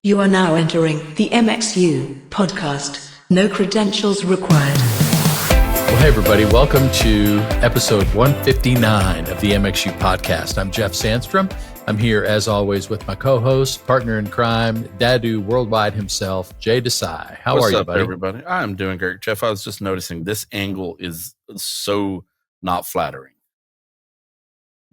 You are now entering the MxU podcast. No credentials required. Well, hey, everybody. Welcome to episode 159 of the MxU podcast. I'm Jeff Sandstrom. I'm here, as always, with my co-host, partner in crime, Dadu Worldwide himself, Jay Desai. How are you, buddy? What's up, everybody? I'm doing great. Jeff, I was just noticing this angle is so not flattering.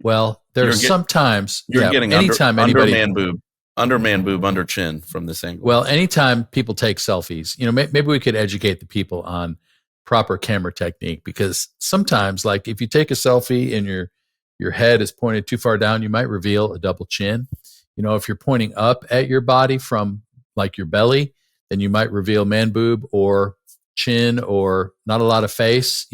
Well, there's sometimes... You're getting anytime under anybody, man boob, under chin from this angle. Well, anytime people take selfies, maybe we could educate the people on proper camera technique, because sometimes, like, if you take a selfie and your head is pointed too far down, you might reveal a double chin. If you're pointing up at your body from like your belly, then you might reveal man boob or chin or not a lot of face.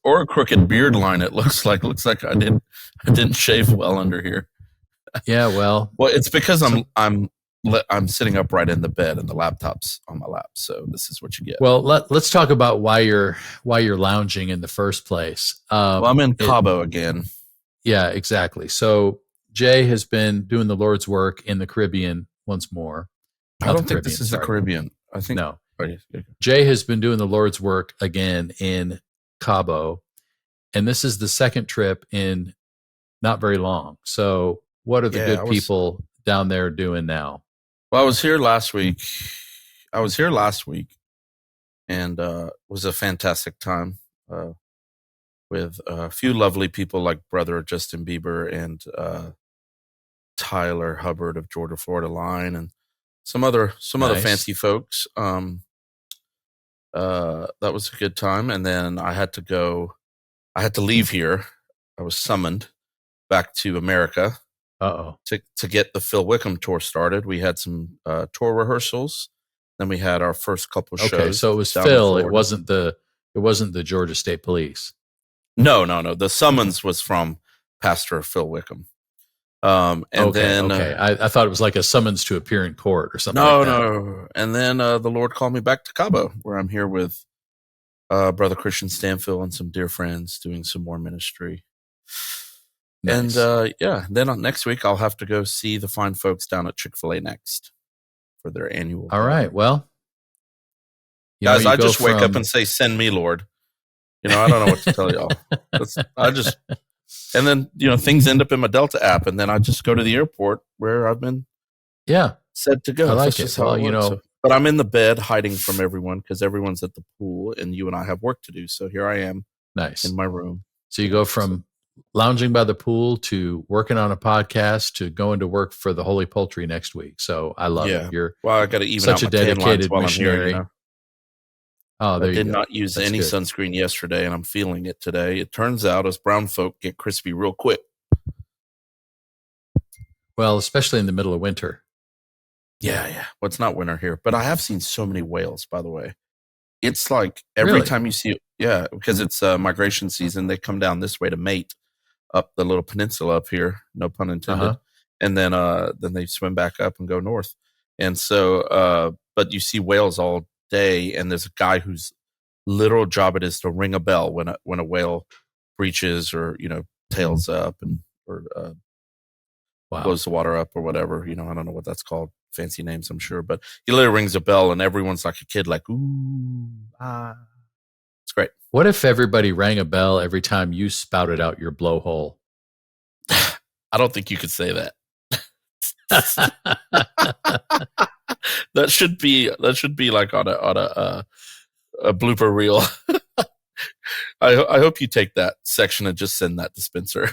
Or a crooked beard line. It looks like I didn't shave well under here. Yeah, well, it's because I'm sitting upright in the bed and the laptop's on my lap, so this is what you get. Well, let's talk about why you're lounging in the first place. I'm in Cabo again. Yeah, exactly. So Jay has been doing the Lord's work in the Caribbean once more. I don't think this is the Caribbean. I think no. Jay has been doing the Lord's work again in Cabo, and this is the second trip in not very long. So what are the good people down there doing now? Well, I was here last week, and it was a fantastic time with a few lovely people like Brother Justin Bieber and Tyler Hubbard of Georgia Florida Line, and some other fancy folks. That was a good time, and then I had to leave here. I was summoned back to America. To get the Phil Wickham tour started. We had some tour rehearsals. Then we had our first couple shows. Okay, so it was Phil. It wasn't the Georgia State Police. No. The summons was from Pastor Phil Wickham. I thought it was like a summons to appear in court or something. No. And then the Lord called me back to Cabo, where I'm here with Brother Christian Stanfield and some dear friends doing some more ministry. Nice. And then next week I'll have to go see the fine folks down at Chick-fil-A next for their annual. All right. Well, guys, I just wake up and say, "Send me, Lord." I don't know what to tell y'all. And then things end up in my Delta app, and then I just go to the airport where I've been said to go. I like it. Well, but I'm in the bed hiding from everyone because everyone's at the pool, and you and I have work to do. So here I am, nice, in my room. So you go from lounging by the pool to working on a podcast to going to work for the Holy Poultry next week. So I love it. I got to even such out a my dedicated while missionary. I'm here, Oh, there I you did go. not use That's any good. sunscreen yesterday, and I'm feeling it today. It turns out us brown folk get crispy real quick. Well, especially in the middle of winter. Yeah. Well, it's not winter here, but I have seen so many whales, by the way. It's like every time you see because it's migration season, they come down this way to mate up the little peninsula up here, no pun intended. And then they swim back up and go north. And so, but you see whales all day, and there's a guy whose literal job it is to ring a bell when a whale breaches or tails up or blows the water up or whatever. I don't know what that's called. Fancy names, I'm sure, but he literally rings a bell, and everyone's like a kid, like ooh ah. It's great. What if everybody rang a bell every time you spouted out your blowhole? I don't think you could say that. That should be like on a blooper reel. I hope you take that section and just send that to Spencer.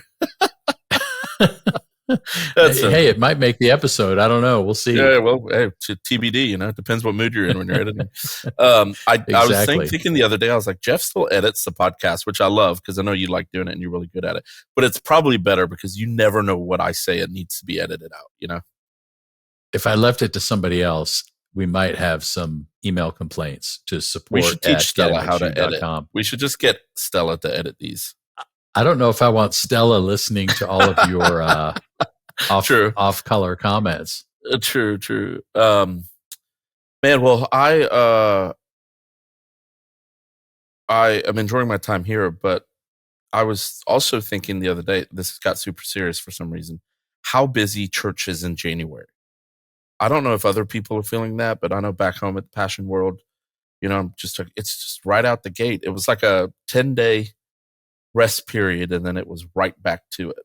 Hey, it might make the episode. I don't know. We'll see. Yeah, well, hey, TBD. It depends what mood you're in when you're editing. I was thinking the other day, I was like, Jeff still edits the podcast, which I love because I know you like doing it and you're really good at it. But it's probably better because you never know what I say it needs to be edited out. If I left it to somebody else, we might have some email complaints to support. We should teach Stella how to edit. We should just get Stella to edit these. I don't know if I want Stella listening to all of your off-color comments. True. Man, well, I am enjoying my time here, but I was also thinking the other day, this got super serious for some reason, how busy church is in January. I don't know if other people are feeling that, but I know back home at the Passion World, it's just right out the gate. It was like a 10-day rest period, and then it was right back to it.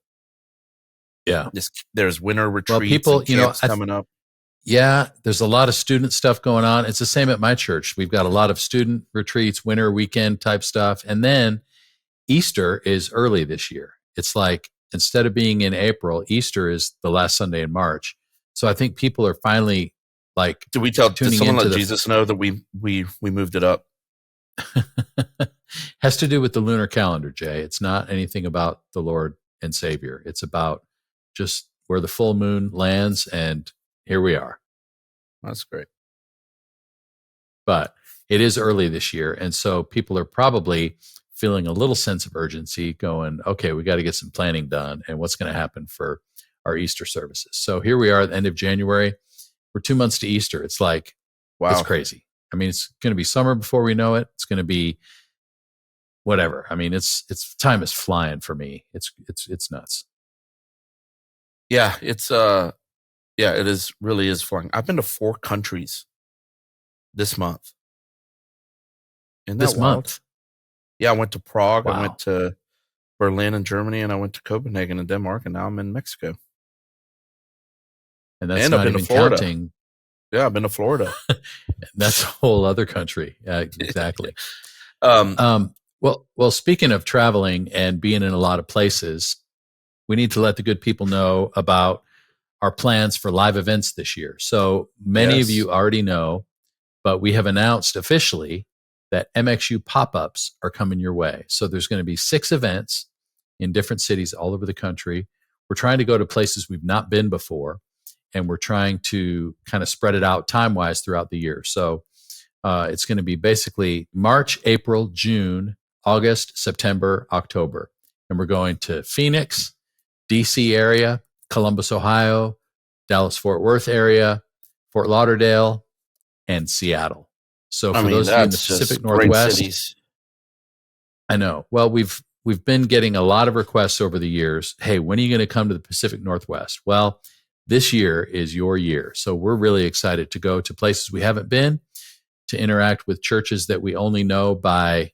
Yeah. There's winter retreats Well, people, and camps coming up. Yeah, there's a lot of student stuff going on. It's the same at my church. We've got a lot of student retreats, winter weekend type stuff. And then Easter is early this year. It's like instead of being in April, Easter is the last Sunday in March. So I think people are finally like Did someone let Jesus know that we moved it up? Has to do with the lunar calendar, Jay. It's not anything about the Lord and Savior. It's about just where the full moon lands, and here we are. That's great. But it is early this year, and so people are probably feeling a little sense of urgency going, okay, we got to get some planning done and what's going to happen for our Easter services. So here we are at the end of January. We're 2 months to Easter. It's like, wow, it's crazy. I mean, it's going to be summer before we know it. It's going to be whatever. I mean, it's time is flying for me. It's nuts. Yeah, it really is flying. I've been to 4 countries this month. Isn't that wild? Month? Yeah, I went to Prague, wow. I went to Berlin in Germany, and I went to Copenhagen in Denmark, and now I'm in Mexico. And that's not even counting. Yeah, I've been to Florida. That's a whole other country. Yeah, exactly. Well, speaking of traveling and being in a lot of places, we need to let the good people know about our plans for live events this year. So many of you already know, but we have announced officially that MxU pop-ups are coming your way. So there's going to be 6 events in different cities all over the country. We're trying to go to places we've not been before, and we're trying to kind of spread it out time-wise throughout the year. So it's going to be basically March, April, June, August, September, October. And we're going to Phoenix, DC area, Columbus, Ohio, Dallas-Fort Worth area, Fort Lauderdale, and Seattle. So for those of you in the Pacific Northwest, I know. Well, we've been getting a lot of requests over the years. Hey, when are you going to come to the Pacific Northwest? Well, this year is your year. So we're really excited to go to places we haven't been, to interact with churches that we only know by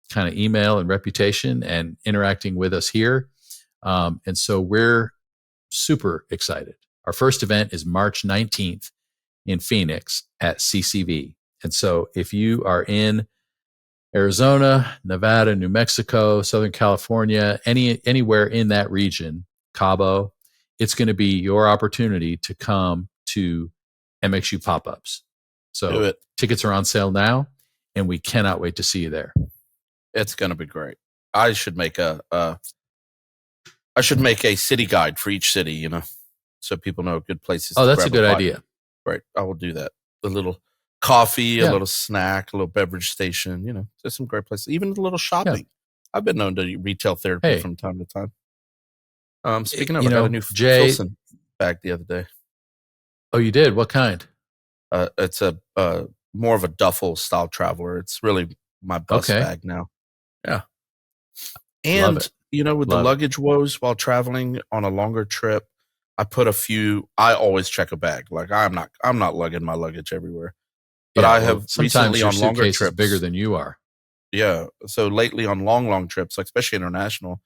kind of email and reputation, and interacting with us here. And so we're super excited. Our first event is March 19th in Phoenix at CCV. And so if you are in Arizona, Nevada, New Mexico, Southern California, anywhere in that region, Cabo, it's going to be your opportunity to come to MxU pop-ups. So tickets are on sale now, and we cannot wait to see you there. It's going to be great. I should make a city guide for each city, so people know good places. Oh, that's a good idea. Right. I will do that. A little coffee, a little snack, a little beverage station, there's some great places. Even a little shopping. Yeah. I've been known to retail therapy from time to time. Speaking of, I got a new Filson bag the other day. Oh, you did? What kind? It's a more of a duffel style traveler. It's really my bus bag now. Yeah. And, with the luggage woes while traveling on a longer trip, I always check a bag. Like I'm not lugging my luggage everywhere. But I have recently on longer trips bigger than you are. Yeah. So lately on long trips, like especially international,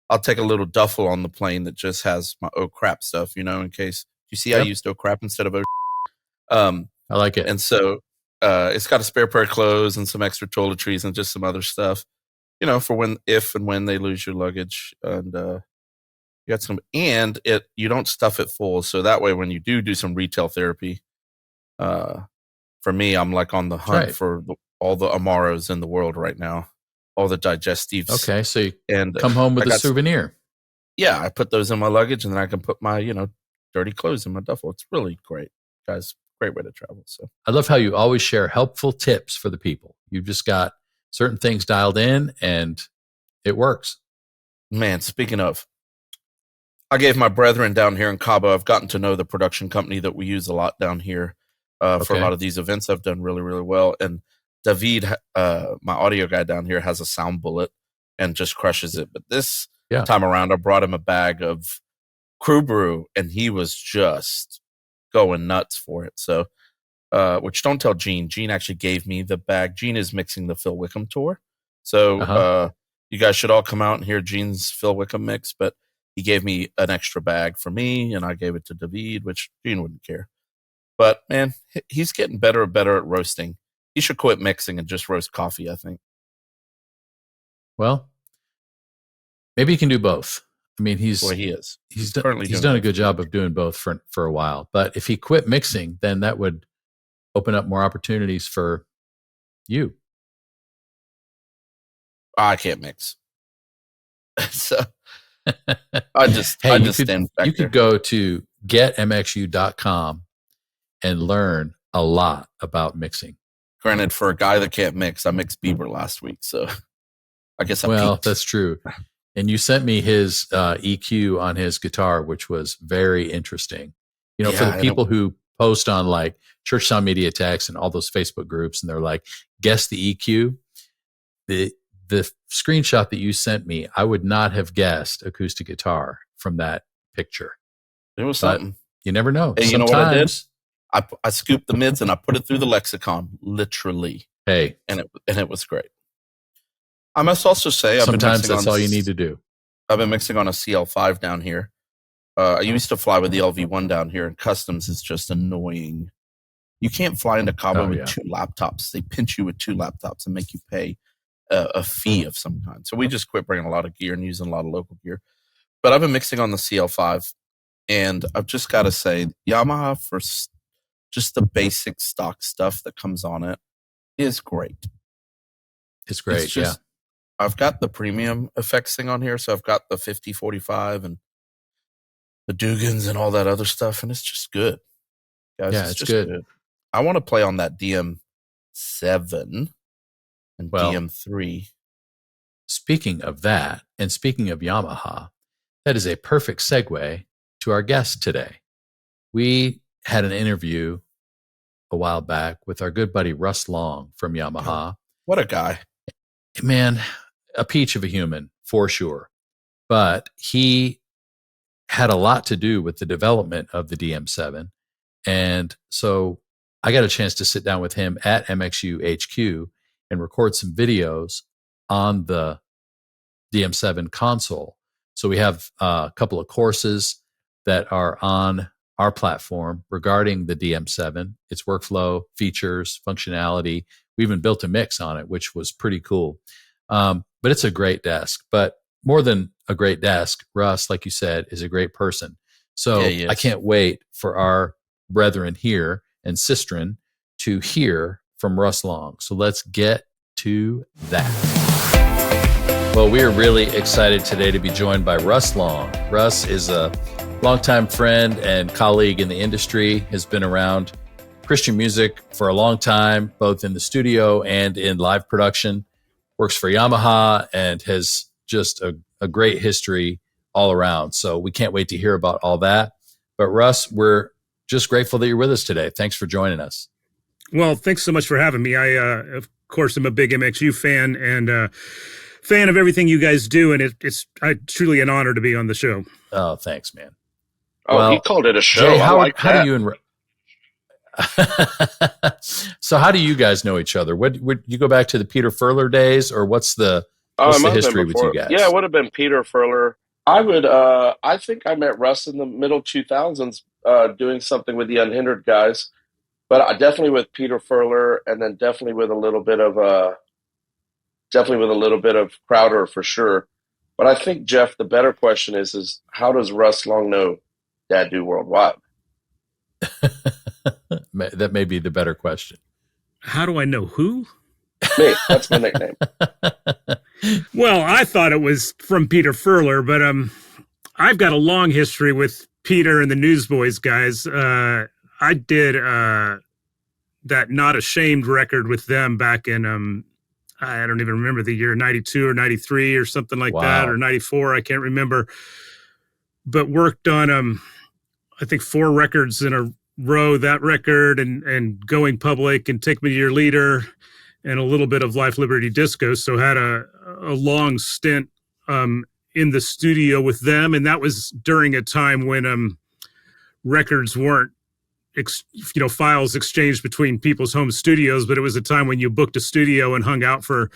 I'll take a little duffel on the plane that just has my oh crap stuff, in case. You see, I used oh crap instead of I like it. And so it's got a spare pair of clothes and some extra toiletries and just some other stuff, for if and when they lose your luggage. And you got some, and you don't stuff it full. So that way, when you do some retail therapy, for me, I'm like on the hunt for all the Amaros in the world right now, all the digestives. Okay, so you come home with a souvenir. I put those in my luggage, and then I can put my dirty clothes in my duffel. It's really great, guys. Great way to travel. So I love how you always share helpful tips for the people. You've just got certain things dialed in, and it works. Man, speaking of, I gave my brethren down here in Cabo, I've gotten to know the production company that we use a lot down here for a lot of these events. I've done really, really well. And David, my audio guy down here, has a sound bullet and just crushes it. But this time around, I brought him a bag of Crew Brew, and he was just going nuts for it. So, which don't tell Gene. Gene actually gave me the bag. Gene is mixing the Phil Wickham tour. So you guys should all come out and hear Gene's Phil Wickham mix. But he gave me an extra bag for me, and I gave it to David, which Gene wouldn't care. But, man, he's getting better and better at roasting. He should quit mixing and just roast coffee, I think. Well, maybe he can do both. I mean, he is. He's done a good job of doing both for a while. But if he quit mixing, then that would open up more opportunities for you. I can't mix. So I just stand back. You could go to getmxu.com and learn a lot about mixing. Granted, for a guy that can't mix, I mixed Bieber last week, so I guess that's true. And you sent me his EQ on his guitar, which was very interesting. For the people who post on like Church Sound Media Techs and all those Facebook groups, and they're like, guess the EQ. The screenshot that you sent me, I would not have guessed acoustic guitar from that picture. It was something. You never know. Hey, you know what I did? I scooped the mids and I put it through the lexicon, literally. Hey, and it was great. I must also say, sometimes that's all you need to do. I've been mixing on a CL5 down here. I used to fly with the LV1 down here, and customs is just annoying. You can't fly into Cabo with 2 laptops. They pinch you with 2 laptops and make you pay a fee of some kind. So we just quit bringing a lot of gear and using a lot of local gear. But I've been mixing on the CL5, and I've just got to say, Yamaha, for just the basic stock stuff that comes on it, is great. It's great, yeah. I've got the premium effects thing on here, so I've got the 5045 and the Dugans and all that other stuff, and it's just good. Guys, it's just good. I want to play on that DM7 and DM3. Speaking of that, and speaking of Yamaha, that is a perfect segue to our guest today. We had an interview a while back with our good buddy Russ Long from Yamaha. What a guy. Man, a peach of a human, for sure. But he had a lot to do with the development of the DM7. And so I got a chance to sit down with him at MxU HQ and record some videos on the DM7 console. So we have a couple of courses that are on our platform regarding the DM7, its workflow, features, functionality. We even built a mix on it, which was pretty cool. But it's a great desk. But more than a great desk, Russ, like you said, is a great person. So I can't wait for our brethren here and Sistren to hear from Russ Long. So let's get to that. Well, we are really excited today to be joined by Russ Long. Russ is a longtime friend and colleague in the industry, has been around Christian music for a long time, both in the studio and in live production, works for Yamaha, and has just a great history all around. So we can't wait to hear about all that. But Russ, we're just grateful that you're with us today. Thanks for joining us. Well, thanks so much for having me. I, of course, am a big MxU fan and fan of everything you guys do, and it's truly an honor to be on the show. Oh, thanks, man. Oh, he called it a show. Jay, how do you So how do you guys know each other? Would you go back to the Peter Furler days, or what's the history with you guys? Yeah, it would have been Peter Furler. I think I met Russ in the middle 2000s doing something with the Unhindered guys, but definitely with Peter Furler, and then definitely with a little bit of Crowder for sure. But I think, Jeff, the better question is how does Russ Long know Dad Do Worldwide? That may be the better question. How do I know who? Me, that's my nickname. Well, I thought it was from Peter Furler, but I've got a long history with Peter and the Newsboys guys. I did that Not Ashamed record with them back in, I don't even remember the year, 92 or 93 or something like that, or 94, I can't remember. But worked on, I think, 4 records in a row, that record and Going Public and Take Me to Your Leader and a little bit of Life, Liberty, Disco. So had a long stint in the studio with them. And that was during a time when records weren't files exchanged between people's home studios, but it was a time when you booked a studio and hung out for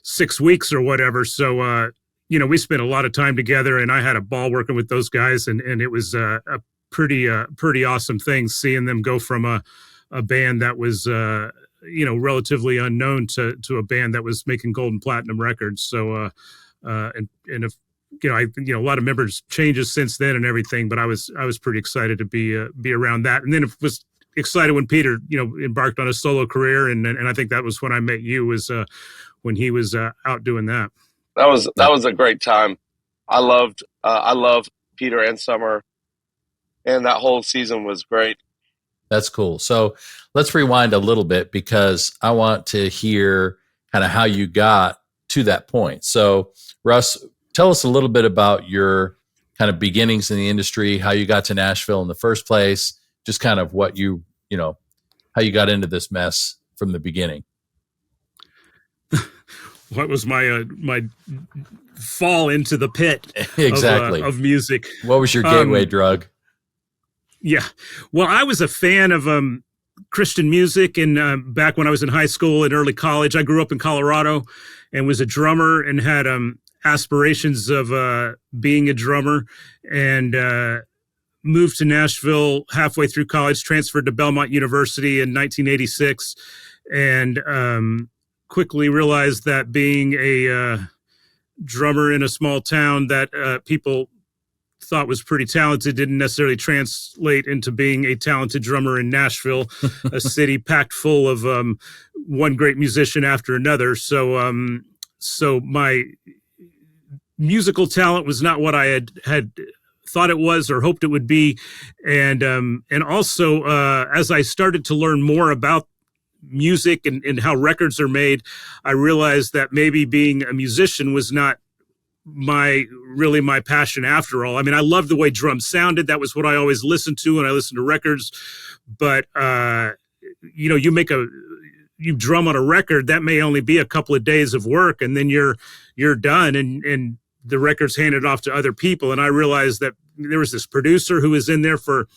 6 weeks or whatever. So, we spent a lot of time together, and I had a ball working with those guys, and it was a pretty awesome thing seeing them go from a band that was, relatively unknown to a band that was making gold and platinum records. So, and if, a lot of members changes since then and everything, but I was pretty excited to be around that. And then it was excited when Peter, embarked on a solo career. And I think that was when I met you, was when he was out doing that. That was a great time. I loved Peter and Summer, and that whole season was great. That's cool. So let's rewind a little bit, because I want to hear kind of how you got to that point. So Russ, tell us a little bit about your kind of beginnings in the industry, how you got to Nashville in the first place, just kind of what how you got into this mess from the beginning. What was my fall into the pit exactly of music? What was your gateway drug? Yeah. Well, I was a fan of Christian music, and back when I was in high school and early college, I grew up in Colorado and was a drummer and had aspirations of being a drummer, and moved to Nashville halfway through college, transferred to Belmont University in 1986, and quickly realized that being a drummer in a small town that people thought was pretty talented didn't necessarily translate into being a talented drummer in Nashville, a city packed full of one great musician after another. So my musical talent was not what I had thought it was or hoped it would be. And also, as I started to learn more about music and how records are made, I realized that maybe being a musician was not my passion after all. I mean, I loved the way drums sounded. That was what I always listened to when I listened to records. But, you drum on a record, that may only be a couple of days of work, and then you're done, and the record's handed off to other people. And I realized that there was this producer who was in there for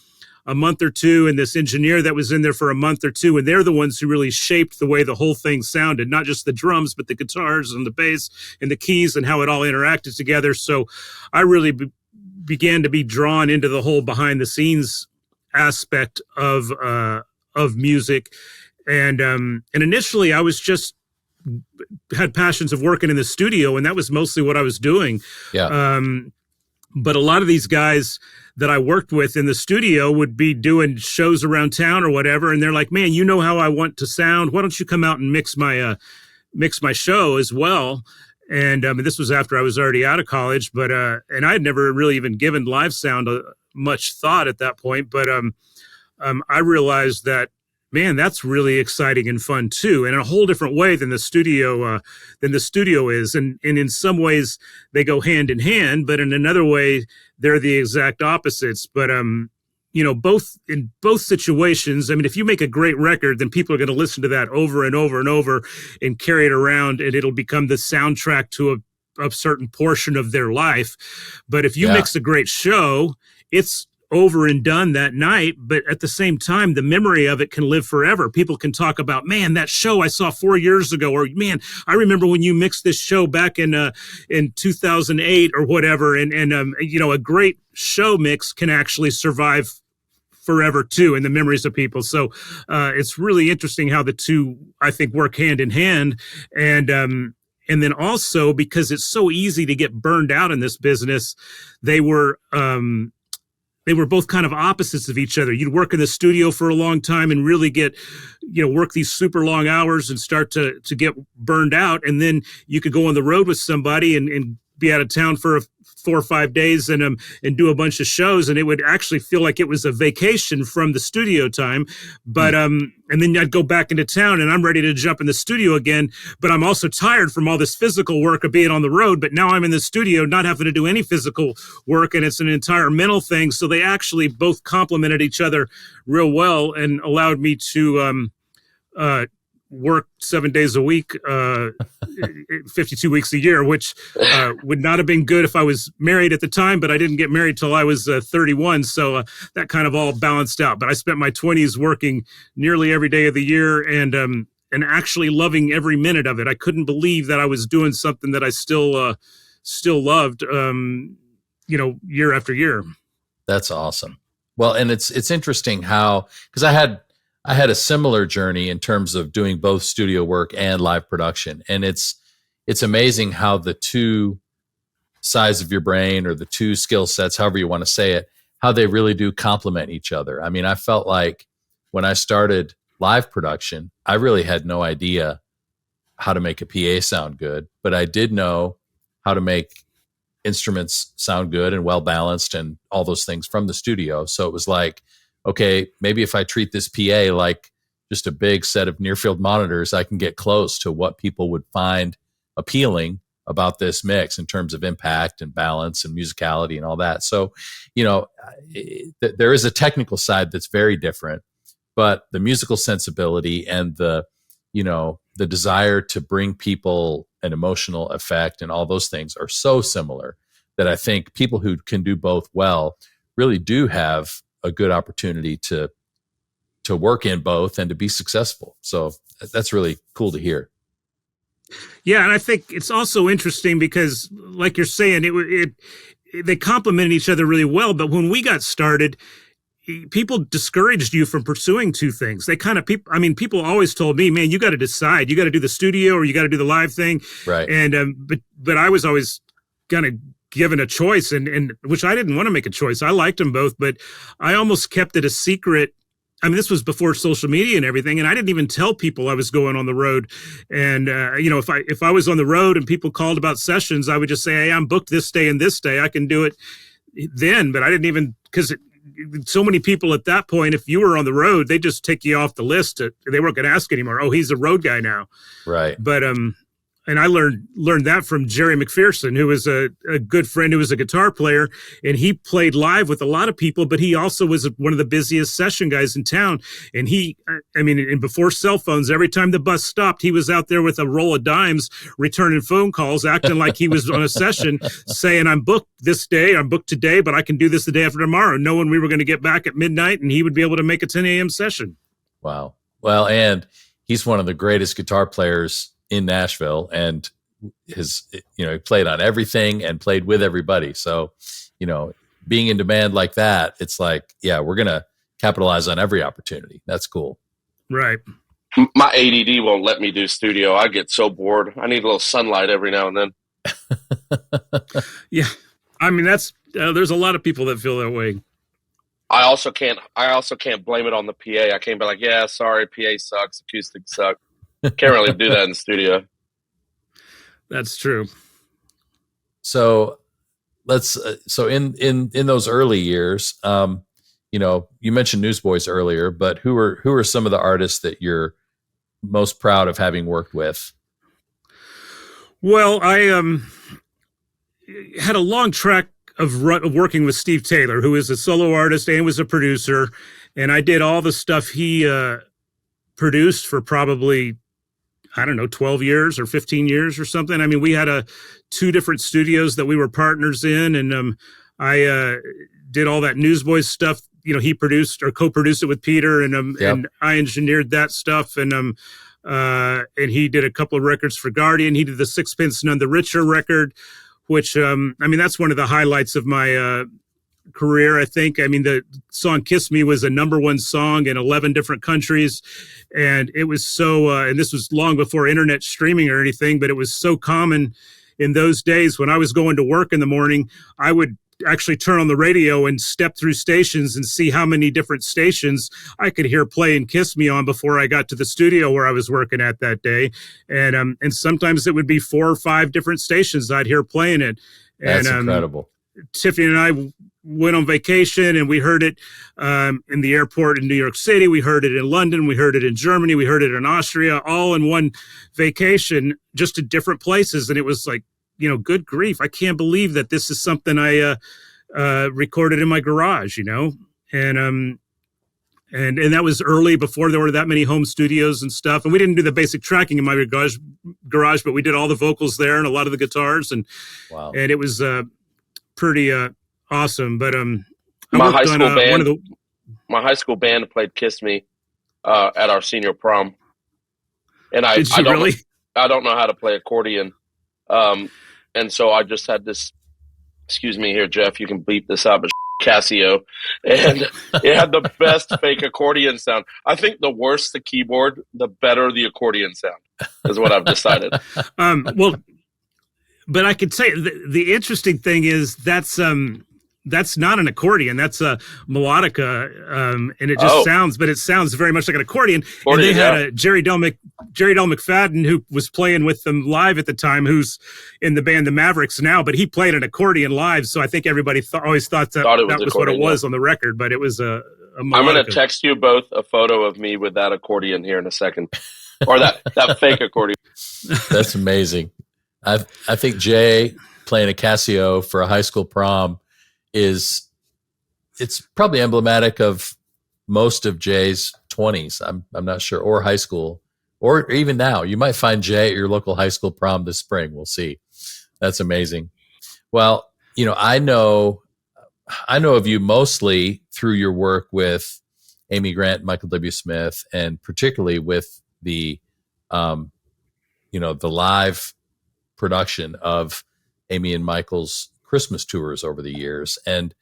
a month or two, and this engineer that was in there for a month or two, and they're the ones who really shaped the way the whole thing sounded, not just the drums, but the guitars and the bass and the keys and how it all interacted together. So I really began to be drawn into the whole behind the scenes aspect of music. And initially I was just had passions of working in the studio, and that was mostly what I was doing. Yeah. But a lot of these guys that I worked with in the studio would be doing shows around town or whatever, and they're like, "Man, you know how I want to sound. Why don't you come out and mix my show as well?" And this was after I was already out of college, but and I had never really even given live sound much thought at that point. But I realized that, man, that's really exciting and fun too, and in a whole different way than the studio is. And in some ways they go hand in hand, but in another way they're the exact opposites. But in both situations, I mean, if you make a great record, then people are going to listen to that over and over and over and carry it around, and it'll become the soundtrack to a certain portion of their life. But if you mix a great show, it's over and done that night, but at the same time, the memory of it can live forever. People can talk about, man, that show I saw 4 years ago, or man, I remember when you mixed this show back in 2008 or whatever. And a great show mix can actually survive forever too in the memories of people. So it's really interesting how the two, I think, work hand in hand. And then also, because it's so easy to get burned out in this business, they were both kind of opposites of each other. You'd work in the studio for a long time and really get, work these super long hours and start to get burned out. And then you could go on the road with somebody and be out of town for 4 or 5 days and do a bunch of shows. And it would actually feel like it was a vacation from the studio time. But, and then I'd go back into town and I'm ready to jump in the studio again, but I'm also tired from all this physical work of being on the road. But now I'm in the studio, not having to do any physical work, and it's an entire mental thing. So they actually both complemented each other real well and allowed me to, work 7 days a week, 52 weeks a year, which would not have been good if I was married at the time, but I didn't get married till I was 31. So that kind of all balanced out. But I spent my 20s working nearly every day of the year and actually loving every minute of it. I couldn't believe that I was doing something that I still loved, year after year. That's awesome. Well, and it's interesting how, because I had a similar journey in terms of doing both studio work and live production. And it's amazing how the two sides of your brain, or the two skill sets, however you want to say it, how they really do complement each other. I mean, I felt like when I started live production, I really had no idea how to make a PA sound good, but I did know how to make instruments sound good and well balanced and all those things from the studio. So it was like, okay, maybe if I treat this PA like just a big set of near field monitors, I can get close to what people would find appealing about this mix in terms of impact and balance and musicality and all that. So, there is a technical side that's very different, but the musical sensibility and the desire to bring people an emotional effect and all those things are so similar that I think people who can do both well really do have a good opportunity to work in both and to be successful. So that's really cool to hear. Yeah, and I think it's also interesting because, like you're saying, they complement each other really well. But when we got started, people discouraged you from pursuing two things. People always told me, man, you got to decide. You got to do the studio or you got to do the live thing. Right. And, but I was always kind of given a choice and which I didn't want to make a choice. I liked them both, but I almost kept it a secret. I mean, this was before social media and everything, and I didn't even tell people I was going on the road. And, if I was on the road and people called about sessions, I would just say, hey, I'm booked this day and this day. I can do it then, but I didn't even, because so many people at that point, if you were on the road, they just take you off the list. They weren't going to ask anymore. Oh, he's a road guy now. Right. But, and I learned that from Jerry McPherson, who was a good friend who was a guitar player, and he played live with a lot of people, but he also was one of the busiest session guys in town. And and before cell phones, every time the bus stopped, he was out there with a roll of dimes, returning phone calls, acting like he was on a session, saying, I'm booked this day, I'm booked today, but I can do this the day after tomorrow, knowing we were going to get back at midnight and he would be able to make a 10 a.m. session. Wow. Well, and he's one of the greatest guitar players in Nashville, and he played on everything and played with everybody. So, being in demand like that, it's like, yeah, we're going to capitalize on every opportunity. That's cool. Right. My ADD won't let me do studio. I get so bored. I need a little sunlight every now and then. Yeah. I mean, there's a lot of people that feel that way. I also can't blame it on the PA. I can't be like, yeah, sorry, PA sucks, acoustics suck. Can't really do that in the studio. That's true. So in those early years, you mentioned Newsboys earlier, but who are some of the artists that you're most proud of having worked with? Well, I had a long track of working with Steve Taylor, who is a solo artist and was a producer, and I did all the stuff he produced for probably, I don't know, 12 years or 15 years or something. I mean, we had two different studios that we were partners in, and I did all that Newsboys stuff. He produced or co-produced it with Peter, and I engineered that stuff, and he did a couple of records for Guardian. He did the Sixpence None the Richer record, which, that's one of the highlights of my career, I think. I mean, the song Kiss Me was a #1 song in 11 different countries. And it was so, and this was long before internet streaming or anything, but it was so common in those days. When I was going to work in the morning, I would actually turn on the radio and step through stations and see how many different stations I could hear playing Kiss Me on before I got to the studio where I was working at that day. And sometimes it would be 4 or 5 different stations I'd hear playing it. That's and, incredible. Tiffany and I went on vacation and we heard it in the airport in New York City. We heard it in London. We heard it in Germany. We heard it in Austria, all in one vacation, just to different places. And it was like, good grief. I can't believe that this is something I recorded in my garage, And And that was early, before there were that many home studios and stuff. And we didn't do the basic tracking in my garage, but we did all the vocals there and a lot of the guitars. And Wow. and it was pretty awesome. But my high school band, my high school band played "Kiss Me" at our senior prom, and I don't know how to play accordion, and so I just had this. Excuse me, here, Jeff. You can beep this out, but Casio, and it had the best fake accordion sound. I think the worse the keyboard, the better the accordion sound, is what I've decided. Well, but I could say the interesting thing is that's not an accordion. That's a melodica, and it just sounds very much like an accordion. And they had a Jerry Del McFadden, who was playing with them live at the time, who's in the band the Mavericks now, but he played an accordion live. So I think everybody always thought that was what it was on the record, but it was a melodica. I'm going to text you both a photo of me with that accordion here in a second, or that fake accordion. That's amazing. I think Jay playing a Casio for a high school prom it's probably emblematic of most of Jay's 20s. I'm not sure, or high school, or even now. You might find Jay at your local high school prom this spring. We'll see. That's amazing. Well, I know of you mostly through your work with Amy Grant, Michael W. Smith, and particularly with the the live production of Amy and Michael's Christmas tours over the years. And,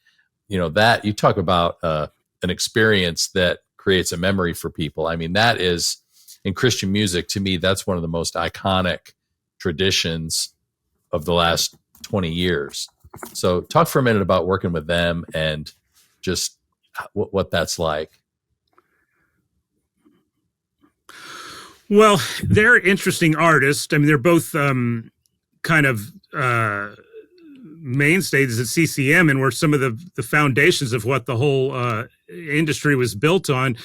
that you talk about an experience that creates a memory for people. I mean, that is, in Christian music, to me, that's one of the most iconic traditions of the last 20 years. So talk for a minute about working with them and just what that's like. Well, they're interesting artists. I mean, they're both kind of mainstays at CCM, and were some of the foundations of what the whole industry was built on.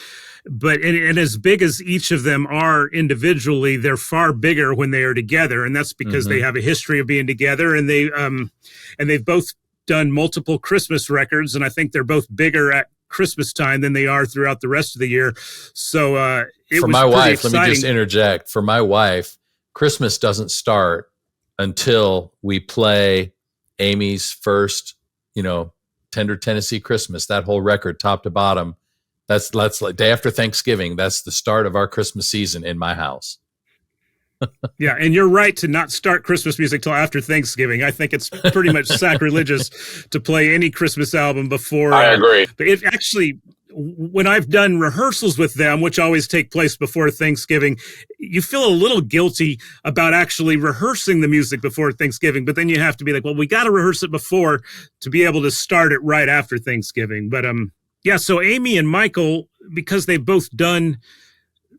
But and as big as each of them are individually, they're far bigger when they are together, and that's because they have a history of being together, and they've both done multiple Christmas records, and I think they're both bigger at Christmas time than they are throughout the rest of the year. So for my wife, let me just interject. For my wife, Christmas doesn't start until we play Amy's first, Tender Tennessee Christmas, that whole record, top to bottom. That's like day after Thanksgiving. That's the start of our Christmas season in my house. Yeah, and you're right to not start Christmas music till after Thanksgiving. I think it's pretty much sacrilegious to play any Christmas album before. I agree. But it actually, when I've done rehearsals with them, which always take place before Thanksgiving, you feel a little guilty about actually rehearsing the music before Thanksgiving. But then you have to be like, well, we got to rehearse it before to be able to start it right after Thanksgiving. But yeah, so Amy and Michael, because they've both done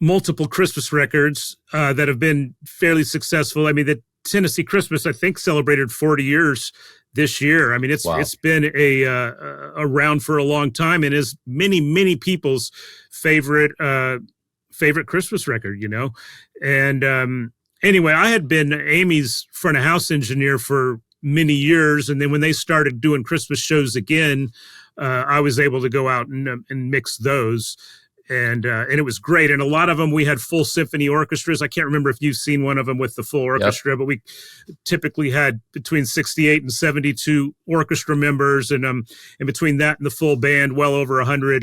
multiple Christmas records that have been fairly successful. I mean, the Tennessee Christmas, I think, celebrated 40 years this year. I mean, it's been around for a long time, and is many people's favorite Christmas record, And anyway, I had been Amy's front of house engineer for many years, and then when they started doing Christmas shows again, I was able to go out and mix those. And it was great. And a lot of them, we had full symphony orchestras. I can't remember if you've seen one of them with the full orchestra, but we typically had between 68 and 72 orchestra members. And between that and the full band, well over 100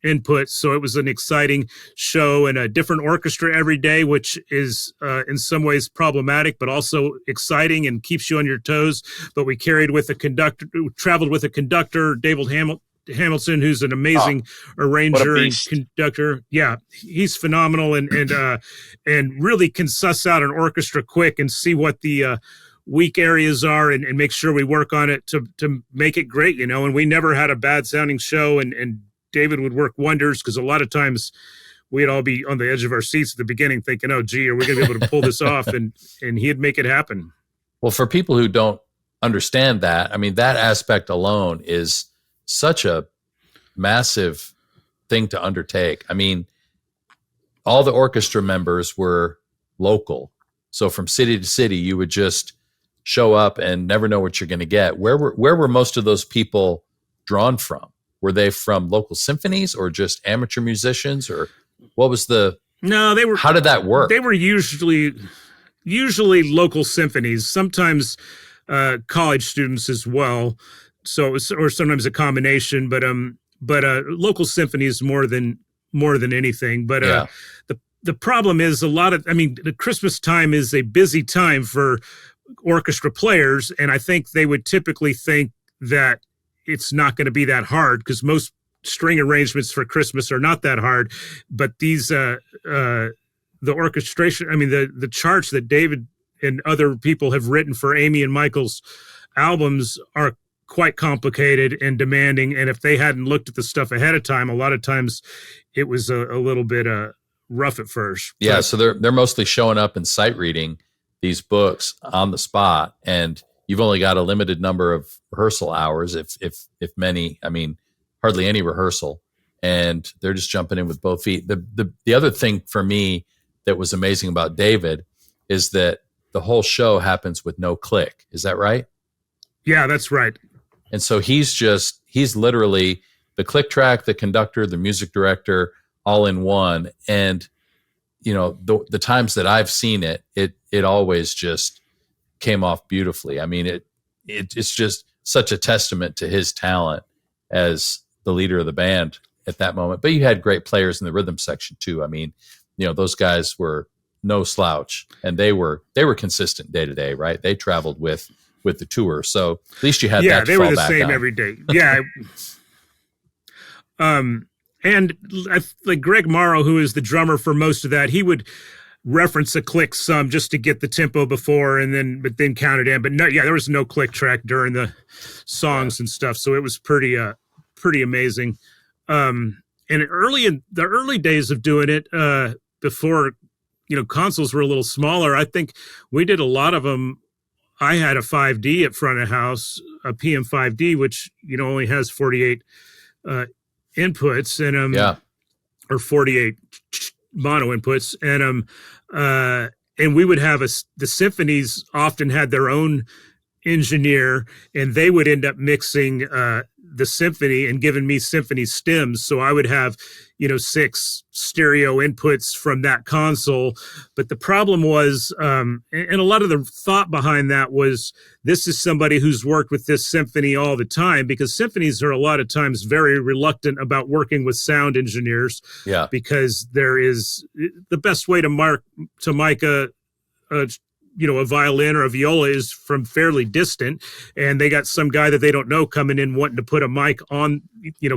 inputs. So it was an exciting show, and a different orchestra every day, which is in some ways problematic, but also exciting and keeps you on your toes. But we traveled with a conductor, David Hamilton, who's an amazing arranger and conductor. Yeah, he's phenomenal, and really can suss out an orchestra quick and see what the weak areas are and make sure we work on it to make it great, And we never had a bad sounding show, and David would work wonders, because a lot of times we'd all be on the edge of our seats at the beginning thinking, oh, gee, are we going to be able to pull this off? And he'd make it happen. Well, for people who don't understand that, I mean, that aspect alone is such a massive thing to undertake. I mean, all the orchestra members were local. So from city to city, you would just show up and never know what you're going to get. Where were most of those people drawn from? were they from local symphonies or just amateur musicians, or what was No, they were. how did that work? They were usually local symphonies, sometimes college students as well. So it was, or sometimes a combination, but local symphonies more than anything. But Yeah. The problem is the Christmas time is a busy time for orchestra players, and I think they would typically think that it's not going to be that hard because most string arrangements for Christmas are not that hard. But these the orchestration, the charts that David and other people have written for Amy and Michael's albums are quite complicated and demanding. And if they hadn't looked at the stuff ahead of time, a lot of times it was a little bit rough at first. Yeah, so they're mostly showing up and sight reading these books on the spot, and you've only got a limited number of rehearsal hours, if many. Hardly any rehearsal, and they're just jumping in with both feet. The other thing for me that was amazing about David is that the whole show happens with no click. Is that right? Yeah, that's right. And so he's literally the click track, the conductor, the music director, all in one. And, the times that I've seen it always just came off beautifully. It's just such a testament to his talent as the leader of the band at that moment. But you had great players in the rhythm section too. Those guys were no slouch, and they were consistent day to day, right? They traveled with the tour. So at least you had that to fall back on. Yeah, they were the same every day. Yeah. And like Greg Morrow, who is the drummer for most of that, he would reference a click some just to get the tempo before but then count it in. But no, yeah, there was no click track during the songs and stuff. So it was pretty amazing. And in the early days of doing it, before, consoles were a little smaller, I think we did a lot of them. I had a 5D at front of house, a PM5D, which, only has 48, inputs and or 48 mono inputs, and we would have the symphonies often had their own engineer, and they would end up mixing the symphony and giving me symphony stems. So I would have 6 stereo inputs from that console. But the problem was, and a lot of the thought behind that was, this is somebody who's worked with this symphony all the time, because symphonies are a lot of times very reluctant about working with sound engineers. Yeah. Because there is the best way to mic a violin or a viola is from fairly distant, and they got some guy that they don't know coming in wanting to put a mic on,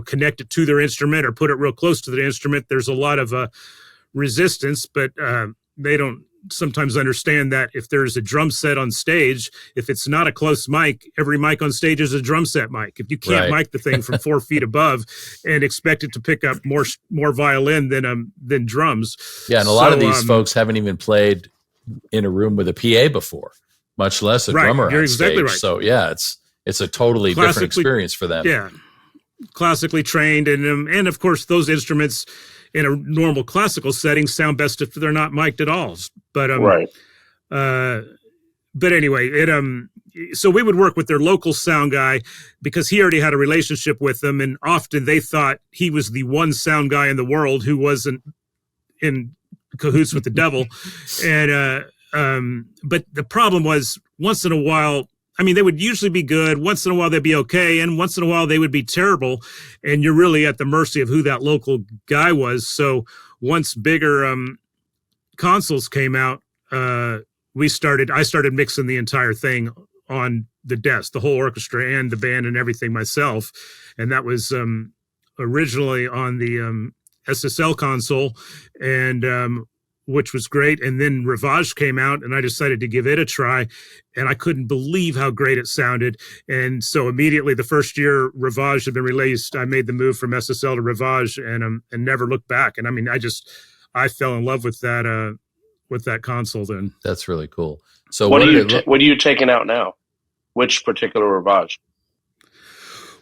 connect it to their instrument or put it real close to the instrument. There's a lot of resistance, but they don't sometimes understand that if there's a drum set on stage, if it's not a close mic, every mic on stage is a drum set mic. If you can't mic the thing from 4 feet above and expect it to pick up more violin than drums. Yeah, and a lot of these folks haven't even played in a room with a PA before, much less a drummer on exactly stage. Right. So yeah, it's a totally different experience for them. Yeah, classically trained, and of course those instruments in a normal classical setting sound best if they're not mic'd at all. But right. But anyway, so we would work with their local sound guy because he already had a relationship with them, and often they thought he was the one sound guy in the world who wasn't in cahoots with the devil. And but the problem was, once in a while, they would usually be good. Once in a while they'd be okay, and once in a while they would be terrible, and you're really at the mercy of who that local guy was. So once bigger consoles came out, I started mixing the entire thing on the desk, the whole orchestra and the band and everything myself. And that was originally on the SSL console, and which was great. And then Rivage came out, and I decided to give it a try, and I couldn't believe how great it sounded. And so immediately, the first year Rivage had been released, I made the move from SSL to Rivage, and never looked back. And I fell in love with that console then. That's really cool. So what are you taking out now? Which particular Rivage?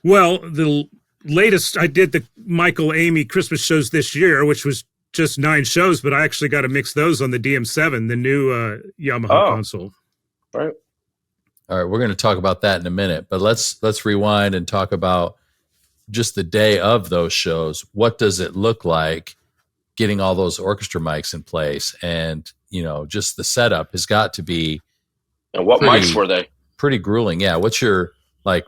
Well, the latest, I did the Michael Amy Christmas shows this year, which was just 9 shows, but I actually got to mix those on the DM7, the new Yamaha console. Right. All right, we're going to talk about that in a minute, but let's rewind and talk about just the day of those shows, what does it look like getting all those orchestra mics in place? And, just the setup has got to be. And what mics were they? Pretty grueling. Yeah. What's your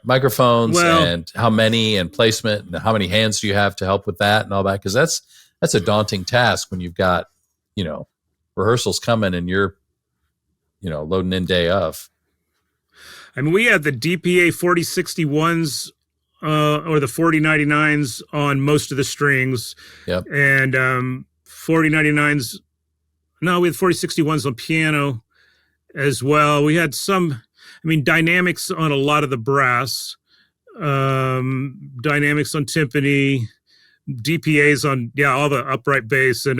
microphones Well, and how many and placement and how many hands do you have to help with that and all that? Cause that's a daunting task when you've got, rehearsals coming and you're, loading in day of. I mean, we had the DPA 4061s or the 4099s on most of the strings. Yep. And 4099s, no, we had 4061s on piano as well. We had some, dynamics on a lot of the brass, dynamics on timpani, DPAs on all the upright bass and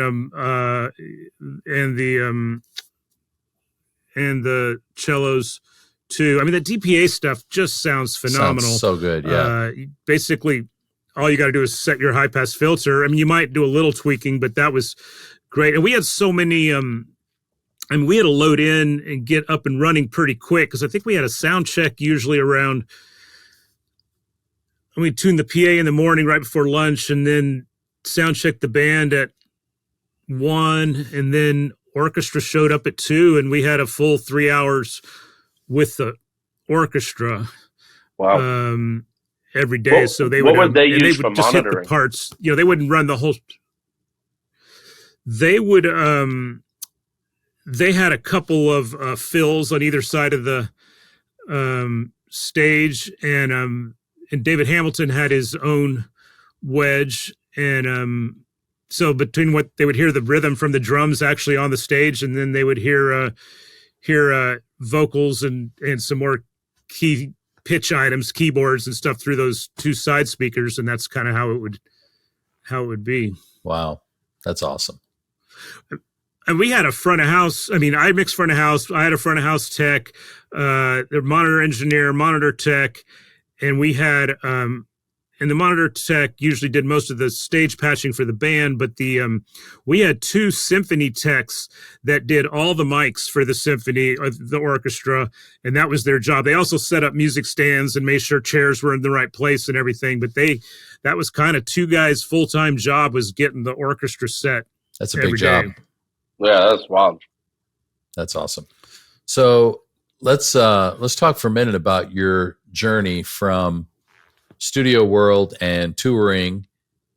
the cellos too. The DPA stuff just sounds phenomenal. Sounds so good. Yeah. Basically, all you got to do is set your high pass filter. You might do a little tweaking, but that was great. And we had so many. We had to load in and get up and running pretty quick because I think we had a sound check usually around. We tuned the PA in the morning right before lunch, and then sound checked the band at 1, and then orchestra showed up at 2, and we had a full 3 hours with the orchestra. Wow. Every day. So they would. What would they use they for would just monitoring? hit the parts. They wouldn't run the whole. They would. They had a couple of fills on either side of the stage, and David Hamilton had his own wedge, and so between what they would hear the rhythm from the drums actually on the stage, and then they would hear vocals and some more key pitch items, keyboards and stuff through those 2 side speakers, and that's kind of how it would be. Wow, that's awesome. And we had a front of house. I mixed front of house. I had a front of house tech, the monitor engineer, monitor tech, and we had, and the monitor tech usually did most of the stage patching for the band, but we had 2 symphony techs that did all the mics for the symphony or the orchestra, and that was their job. They also set up music stands and made sure chairs were in the right place and everything, but that was kind of 2 guys' full-time job was getting the orchestra set. That's a big job. Yeah, that's wild. That's awesome. So let's talk for a minute about your journey from studio world and touring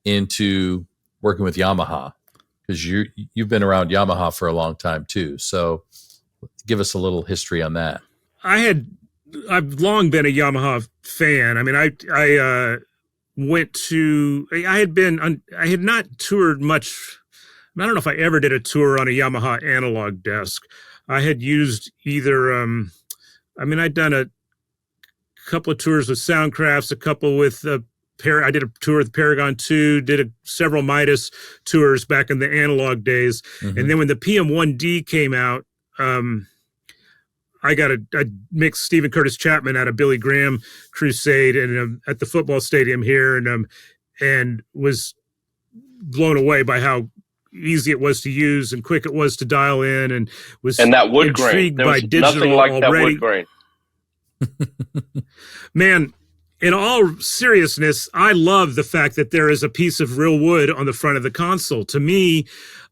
into working with Yamaha, because you've been around Yamaha for a long time too. So give us a little history on that. I've long been a Yamaha fan. I had not toured much. I don't know if I ever did a tour on a Yamaha analog desk. I had used either, I'd done a couple of tours with Soundcrafts, a couple with I did a tour with Paragon 2, did several Midas tours back in the analog days. Mm-hmm. And then when the PM1D came out, I mixed Stephen Curtis Chapman at a Billy Graham crusade and at the football stadium here, and was blown away by how easy it was to use and quick it was to dial in, and that wood grain. There was nothing like already. That wood grain. Man, in all seriousness, I love the fact that there is a piece of real wood on the front of the console. To me,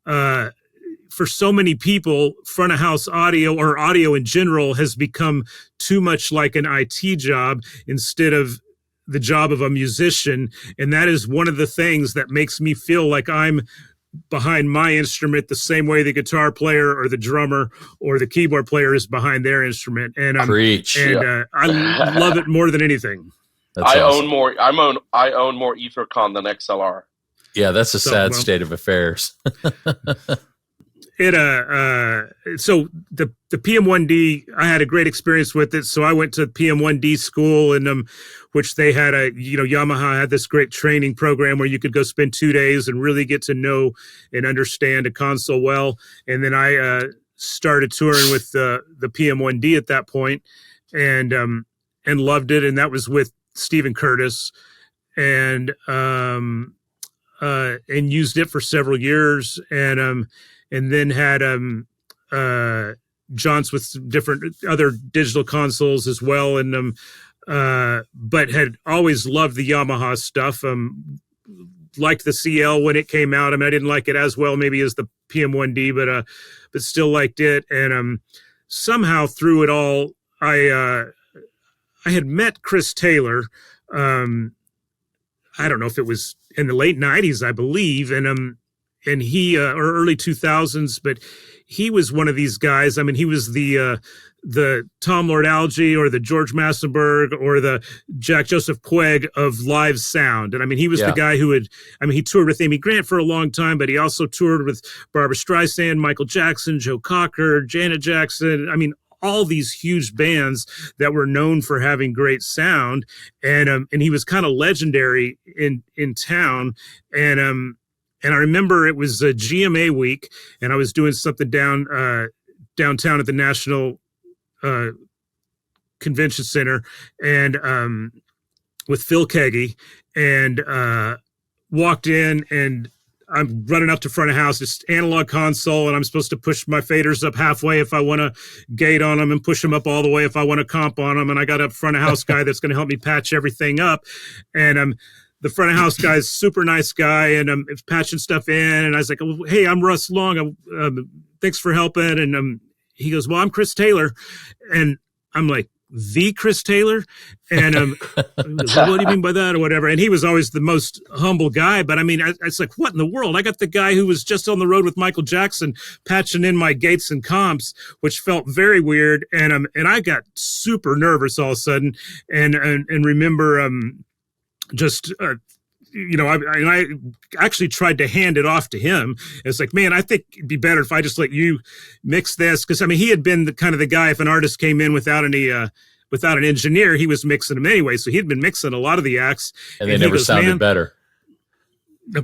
for so many people, front of house audio or audio in general has become too much like an IT job instead of the job of a musician. And that is one of the things that makes me feel like I'm behind my instrument the same way the guitar player or the drummer or the keyboard player is behind their instrument. And Preach. I love it more than anything. I own more Ethercon than XLR. Yeah, that's a sad state of affairs. So the PM1D, I had a great experience with it. So I went to PM1D school, and which they had Yamaha had this great training program where you could go spend 2 days and really get to know and understand a console well. And then I started touring with the PM1D at that point, and loved it. And that was with Stephen Curtis, and used it for several years, and then had jaunts with different other digital consoles as well, and but had always loved the Yamaha stuff. Liked the CL when it came out. I mean, I didn't like it as well maybe as the PM1D, but still liked it. And somehow through it all, I had met Chris Taylor. I don't know if it was in the late 90s, I believe, and he or early 2000s, but he was one of these guys. I mean, he was the Tom Lord Alge or the George Massenburg or the Jack Joseph Quegg of live sound. And I mean, he was the guy who he toured with Amy Grant for a long time, but he also toured with Barbra Streisand, Michael Jackson, Joe Cocker, Janet Jackson. I mean, all these huge bands that were known for having great sound. And he was kind of legendary in town. And I remember it was a GMA week and I was doing something downtown at the National Convention Center and with Phil Keggy, and walked in, and I'm running up to front of house, it's analog console, and I'm supposed to push my faders up halfway if I want to gate on them and push them up all the way if I want to comp on them. And I got a front of house guy that's going to help me patch everything up. And the front of house guy's super nice guy, and I'm patching stuff in. And I was like, oh, hey, I'm Russ Long. Thanks for helping. And he goes, well, I'm Chris Taylor. And I'm like, the Chris Taylor? And he goes, well, what do you mean by that or whatever? And he was always the most humble guy. But I mean, it's like, what in the world? I got the guy who was just on the road with Michael Jackson patching in my gates and comps, which felt very weird. And I got super nervous all of a sudden. And remember, I actually tried to hand it off to him. It's like, man, I think it'd be better if I just let you mix this. Cause I mean, he had been the kind of the guy, if an artist came in without an engineer, he was mixing them anyway. So he'd been mixing a lot of the acts. And they never sounded better.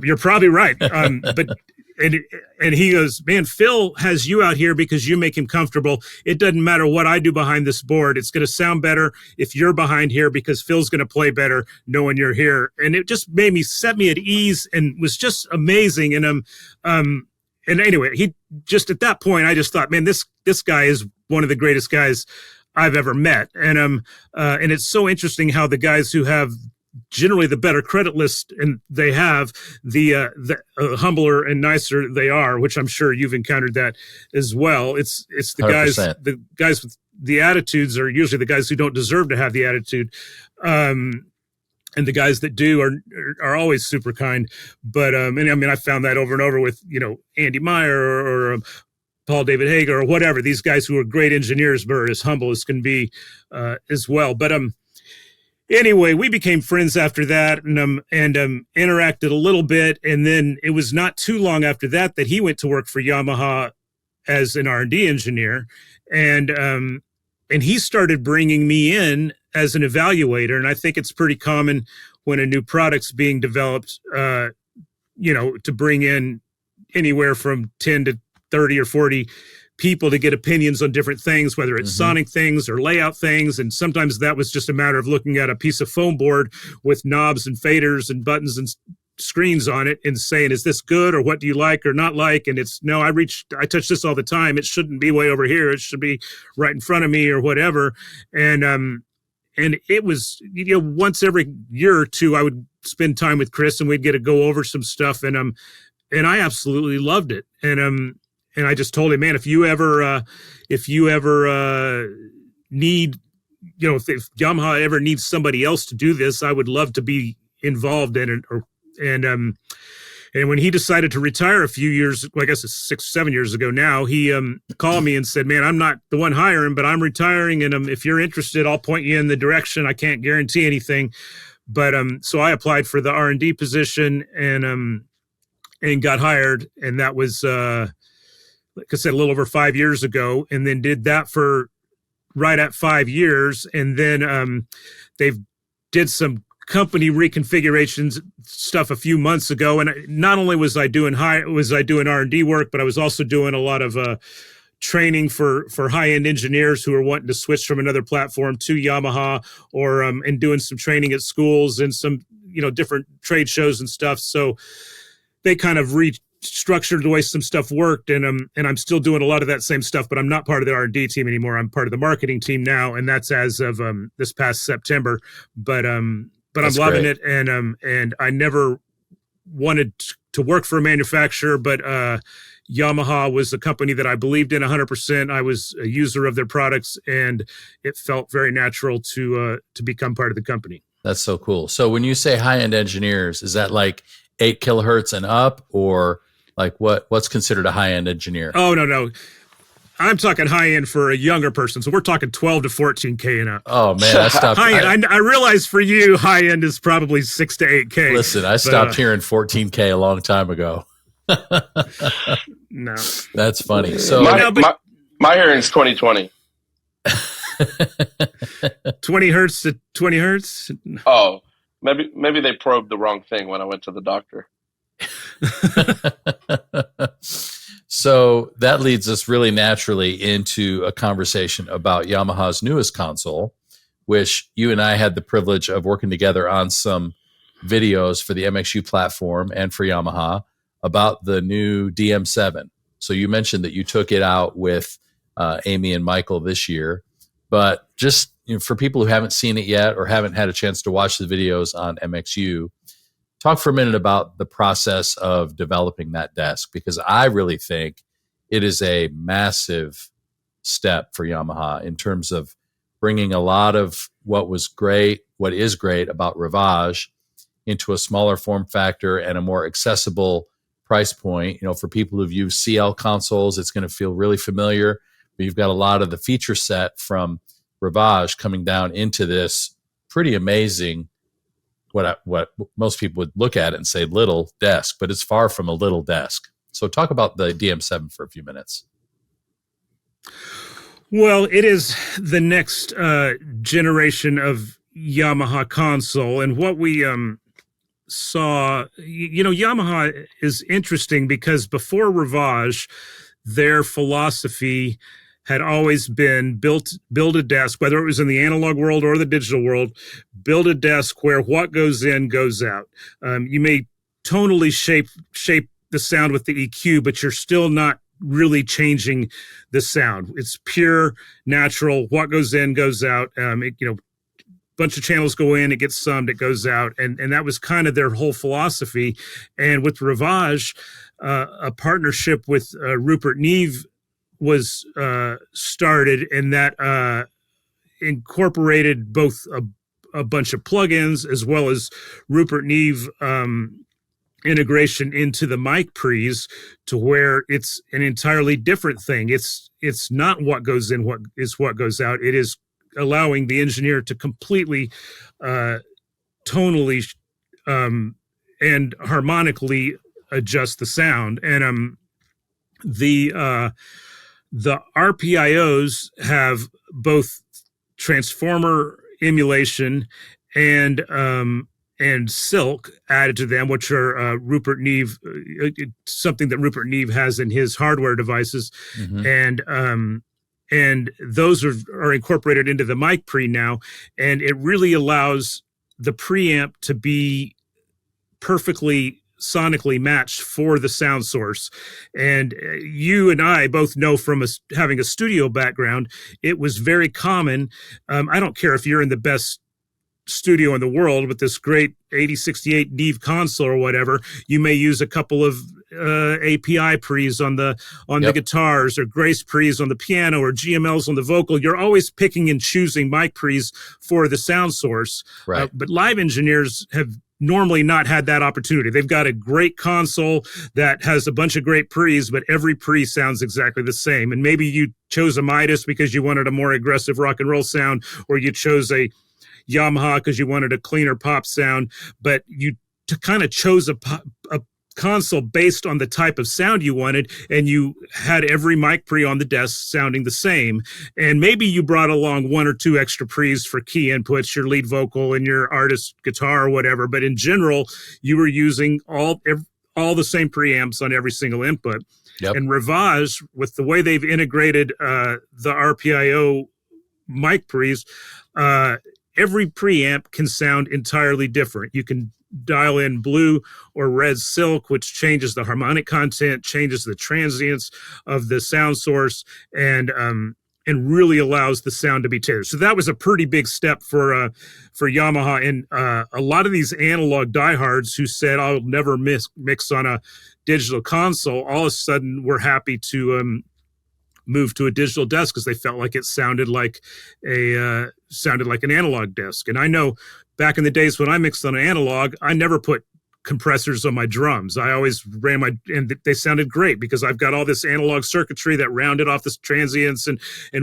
You're probably right. But and he goes, man, Phil has you out here because you make him comfortable. It doesn't matter what I do behind this board. It's going to sound better if you're behind here because Phil's going to play better knowing you're here. And it just set me at ease and was just amazing. And anyway, he just at that point, I just thought, man, this guy is one of the greatest guys I've ever met. And it's so interesting how the guys who have generally the better credit list and they have the humbler and nicer they are, which I'm sure you've encountered that as well. It's the 100%. The guys with the attitudes are usually the guys who don't deserve to have the attitude. And the guys that do are always super kind. But and I mean, I found that over and over with, Andy Meyer or Paul David Hager or whatever, these guys who are great engineers, but are as humble as can be as well. But anyway, we became friends after that and interacted a little bit. And then it was not too long after that he went to work for Yamaha as an R&D engineer. And he started bringing me in as an evaluator. And I think it's pretty common when a new product's being developed, to bring in anywhere from 10 to 30 or 40 people to get opinions on different things, whether it's sonic things or layout things. And sometimes that was just a matter of looking at a piece of foam board with knobs and faders and buttons and screens on it and saying, is this good or what do you like or not like? And it's, no, I touch this all the time. It shouldn't be way over here. It should be right in front of me or whatever. And it was, once every year or two, I would spend time with Chris and we'd get to go over some stuff. And I absolutely loved it. And I just told him, man, if you ever need, if Yamaha ever needs somebody else to do this, I would love to be involved in it. And when he decided to retire a few years, I guess it's 6-7 years ago now, he called me and said, man, I'm not the one hiring, but I'm retiring. And if you're interested, I'll point you in the direction. I can't guarantee anything. But so I applied for the R&D position and got hired. And that was, like I said, a little over 5 years ago, and then did that for right at 5 years. And then they've did some company reconfigurations stuff a few months ago. And not only was I doing R&D work, but I was also doing a lot of training for high-end engineers who are wanting to switch from another platform to Yamaha, or and doing some training at schools and some different trade shows and stuff. So they kind of structured the way some stuff worked, and I'm still doing a lot of that same stuff, but I'm not part of the R&D team anymore. I'm part of the marketing team now, and that's as of this past September. But I'm loving it, and I never wanted to work for a manufacturer, but Yamaha was a company that I believed in 100%. I was a user of their products, and it felt very natural to become part of the company. That's so cool. So when you say high-end engineers, is that like 8 kilohertz and up, or like what's considered a high-end engineer? Oh, no. I'm talking high-end for a younger person. So we're talking 12 to 14K and up. Oh, man. I stopped. I realize for you, high-end is probably 6 to 8K. Listen, I stopped hearing 14K a long time ago. No. That's funny. So my hearing's 2020. 20 hertz to 20 hertz? Oh, maybe they probed the wrong thing when I went to the doctor. So that leads us really naturally into a conversation about Yamaha's newest console, which you and I had the privilege of working together on some videos for the MxU platform and for Yamaha about the new DM7. So you mentioned that you took it out with Amy and Michael this year, but just for people who haven't seen it yet or haven't had a chance to watch the videos on MxU, talk for a minute about the process of developing that desk, because I really think it is a massive step for Yamaha in terms of bringing a lot of what is great about Rivage into a smaller form factor and a more accessible price point. For people who've used CL consoles, it's going to feel really familiar, but you've got a lot of the feature set from Rivage coming down into this pretty amazing, what most people would look at it and say little desk, but it's far from a little desk. So talk about the DM7 for a few minutes. Well, it is the next generation of Yamaha console, and what we saw, Yamaha is interesting because before Rivage, their philosophy had always been build a desk, whether it was in the analog world or the digital world, build a desk where what goes in goes out. You may tonally shape the sound with the EQ, but you're still not really changing the sound. It's pure, natural. What goes in goes out. Bunch of channels go in, it gets summed, it goes out, and that was kind of their whole philosophy. And with Rivage, a partnership with Rupert Neve was started, and that incorporated both a bunch of plugins as well as Rupert Neve integration into the mic pre's, to where it's an entirely different thing. It's not what goes in, what goes out. It is allowing the engineer to completely tonally and harmonically adjust the sound. And the RPIOs have both transformer emulation and Silk added to them, which are Rupert Neve, something that Rupert Neve has in his hardware devices. Mm-hmm. And those are incorporated into the mic pre now, and it really allows the preamp to be perfectly sonically matched for the sound source. And you and I both know from having a studio background, it was very common. I don't care if you're in the best studio in the world with this great 8068 Neve console or whatever, you may use a couple of API pre's on the guitars, or Grace pre's on the piano, or GMLs on the vocal. You're always picking and choosing mic pre's for the sound source. Right. But live engineers have normally not had that opportunity. They've got a great console that has a bunch of great pre's, but every pre sounds exactly the same. And maybe you chose a Midas because you wanted a more aggressive rock and roll sound, or you chose a Yamaha because you wanted a cleaner pop sound, but you kind of chose a console based on the type of sound you wanted, and you had every mic pre on the desk sounding the same. And maybe you brought along one or two extra pre's for key inputs, your lead vocal and your artist guitar or whatever, but in general, you were using all the same preamps on every single input. Yep. And Rivage, with the way they've integrated the RPIO mic pre's, every preamp can sound entirely different. You can dial in blue or red silk, which changes the harmonic content, changes the transients of the sound source, and really allows the sound to be tailored. So that was a pretty big step for Yamaha, and a lot of these analog diehards who said, "I'll never mix on a digital console," all of a sudden were happy to move to a digital desk because they felt like it sounded like an analog desk. And I know back in the days when I mixed on an analog, I never put compressors on my drums. I always ran and they sounded great because I've got all this analog circuitry that rounded off the transients and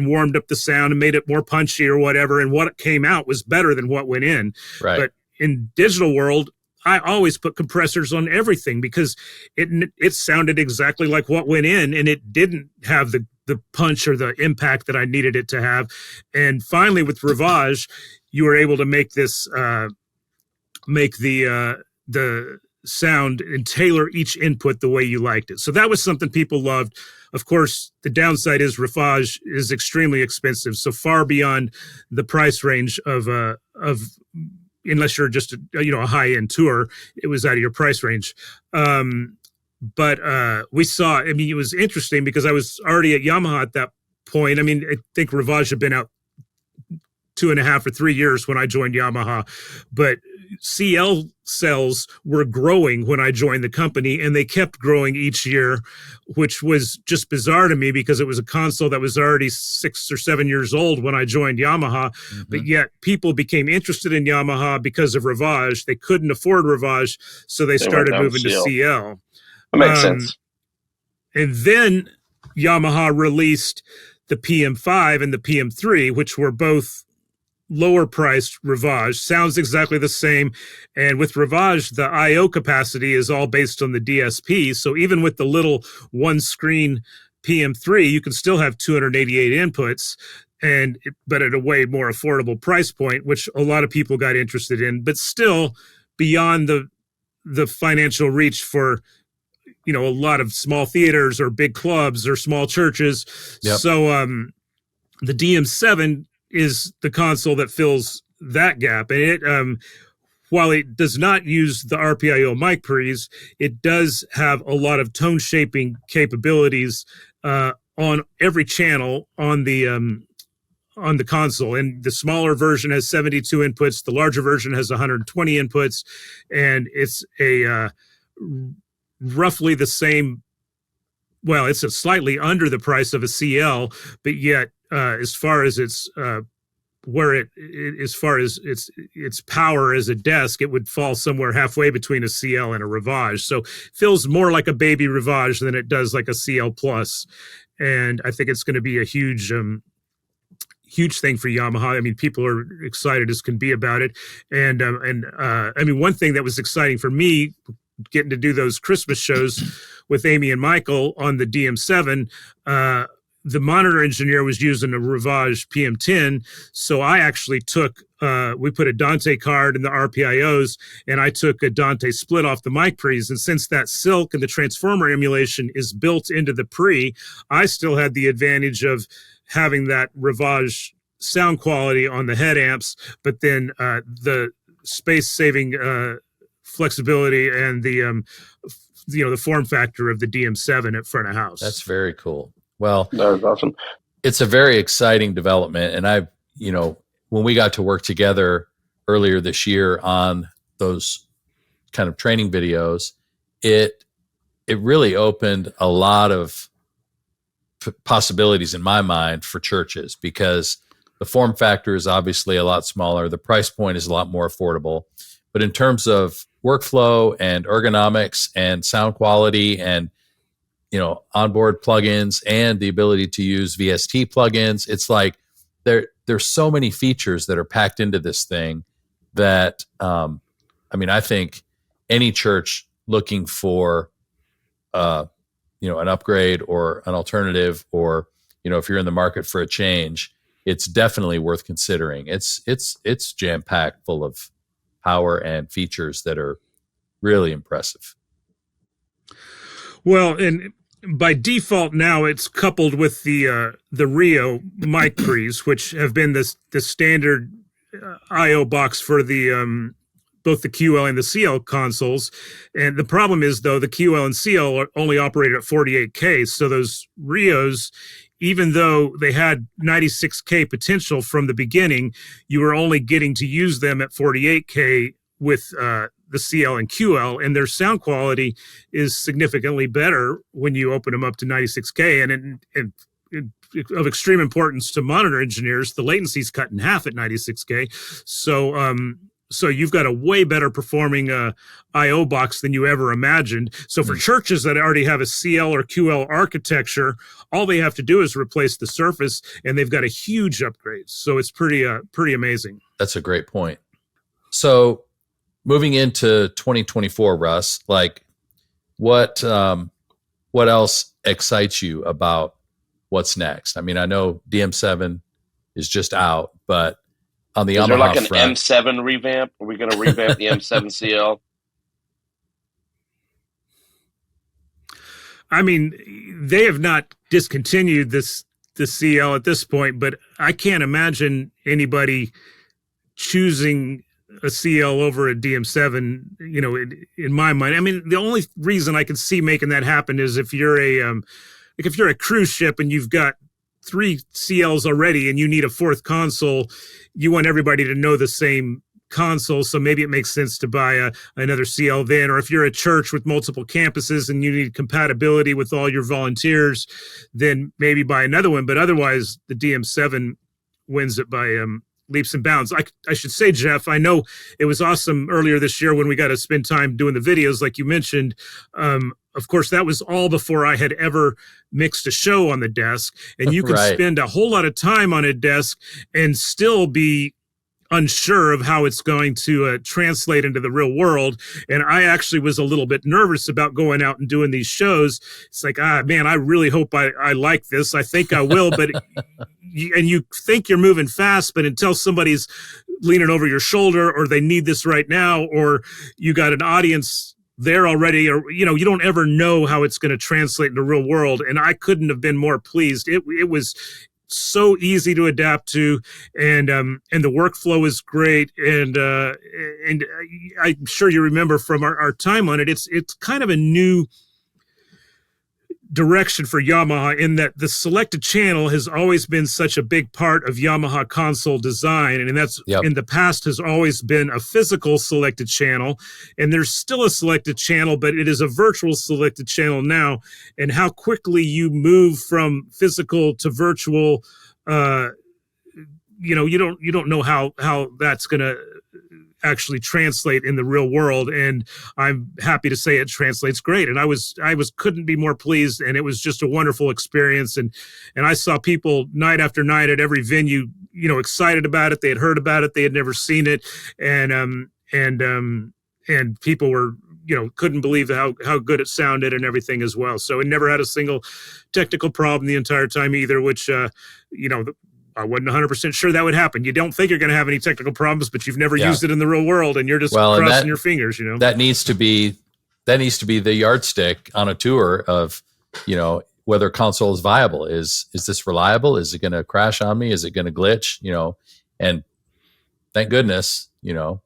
warmed up the sound and made it more punchy or whatever. And what came out was better than what went in. Right. But in digital world, I always put compressors on everything because it sounded exactly like what went in, and it didn't have the punch or the impact that I needed it to have. And finally, with Rivage, you were able to make this make the sound and tailor each input the way you liked it. So that was something people loved. Of course, the downside is Rivage is extremely expensive, so far beyond the price range of unless you're just a high-end tour, it was out of your price range. But we saw, I mean, it was interesting because I was already at Yamaha at that point. I mean, I think Rivage had been out 2.5 or 3 years when I joined Yamaha, but CL sales were growing when I joined the company, and they kept growing each year, which was just bizarre to me because it was a console that was already 6 or 7 years old when I joined Yamaha. Mm-hmm. But yet people became interested in Yamaha because of Rivage. They couldn't afford Rivage, so they started moving to CL. That makes sense. And then Yamaha released the PM5 and the PM3, which were both lower priced Rivage. Sounds exactly the same. And with Rivage, the I/O capacity is all based on the DSP. So even with the little one screen PM3, you can still have 288 inputs, but at a way more affordable price point, which a lot of people got interested in, but still beyond the financial reach for a lot of small theaters or big clubs or small churches. Yep. So the DM7 is the console that fills that gap. And it, while it does not use the RPIO mic pre's, it does have a lot of tone shaping capabilities on every channel on the console. And the smaller version has 72 inputs. The larger version has 120 inputs. And it's roughly the same. Well, it's slightly under the price of a CL, but yet as far as its power as a desk, it would fall somewhere halfway between a CL and a Rivage. So it feels more like a baby Rivage than it does like a CL Plus. And I think it's going to be a huge thing for Yamaha. I mean, people are excited as can be about it. And I mean, one thing that was exciting for me, getting to do those Christmas shows with Amy and Michael on the DM7, the monitor engineer was using a Rivage PM10. So I actually we put a Dante card in the RPIOs, and I took a Dante split off the mic pre's. And since that Silk and the transformer emulation is built into the pre, I still had the advantage of having that Rivage sound quality on the head amps, but then the space saving flexibility and the form factor of the DM7 at front of house. That's very cool. Well, that was awesome. It's a very exciting development. And when we got to work together earlier this year on those kind of training videos, it really opened a lot of possibilities in my mind for churches, because the form factor is obviously a lot smaller. The price point is a lot more affordable. But in terms of workflow and ergonomics and sound quality and onboard plugins and the ability to use VST plugins, it's like there's so many features that are packed into this thing that I think any church looking for an upgrade or an alternative, or if you're in the market for a change, it's definitely worth considering. It's jam packed full of power and features that are really impressive. Well, and by default now it's coupled with the Rio mic pre's, which have been the standard I/O box for the both the QL and the CL consoles. And the problem is, though, the QL and CL are only operate at 48K. So those Rios, even though they had 96K potential from the beginning, you were only getting to use them at 48K with the CL and QL, and their sound quality is significantly better when you open them up to 96K. And of extreme importance to monitor engineers, the latency is cut in half at 96K. So you've got a way better performing I/O box than you ever imagined. So for churches that already have a CL or QL architecture, all they have to do is replace the surface, and they've got a huge upgrade. So it's pretty amazing. That's a great point. So moving into 2024, Russ, like what else excites you about what's next? I mean, I know DM7 is just out, but on the Yamaha there like an front, M7 revamp? Are we going to revamp the M7 CL? I mean, they have not discontinued the CL at this point, but I can't imagine anybody choosing a CL over a DM7, you know, in my mind. I mean, the only reason I could see making that happen is if you're a cruise ship and you've got 3 CLs already and you need a 4th console, you want everybody to know the same console. So maybe it makes sense to buy another CL then. Or if you're a church with multiple campuses and you need compatibility with all your volunteers, then maybe buy another one. But otherwise, the DM7 wins it by leaps and bounds. I should say, Jeff, I know it was awesome earlier this year when we got to spend time doing the videos, like you mentioned. Of course, that was all before I had ever mixed a show on the desk. And you can Right. spend a whole lot of time on a desk and still be unsure of how it's going to translate into the real world. And I actually was a little bit nervous about going out and doing these shows. It's like, man, I really hope I like this. I think I will, but you think you're moving fast, but until somebody's leaning over your shoulder or they need this right now, or you got an audience there already, or, you know, you don't ever know how it's going to translate in the real world. And I couldn't have been more pleased. It was so easy to adapt to, and the workflow is great. And I'm sure you remember from our time on it, it's kind of a new direction for Yamaha in that the selected channel has always been such a big part of Yamaha console design. And that's in the past has always been a physical selected channel, and there's still a selected channel, but it is a virtual selected channel now. And how quickly you move from physical to virtual, you don't know how that's going to actually translate in the real world. And I'm happy to say it translates great. And I was couldn't be more pleased. And it was just a wonderful experience. And I saw people night after night at every venue, you know, excited about it. They had heard about it. They had never seen it. And people were, you know, couldn't believe how good it sounded and everything as well. So it never had a single technical problem the entire time either, which, you know, I wasn't 100% sure that would happen. You don't think you're going to have any technical problems, but you've never used it in the real world, and you're just crossing your fingers, you know. That needs to be the yardstick on a tour of, you know, whether a console is viable. Is this reliable? Is it going to crash on me? Is it going to glitch? You know, and thank goodness, you know,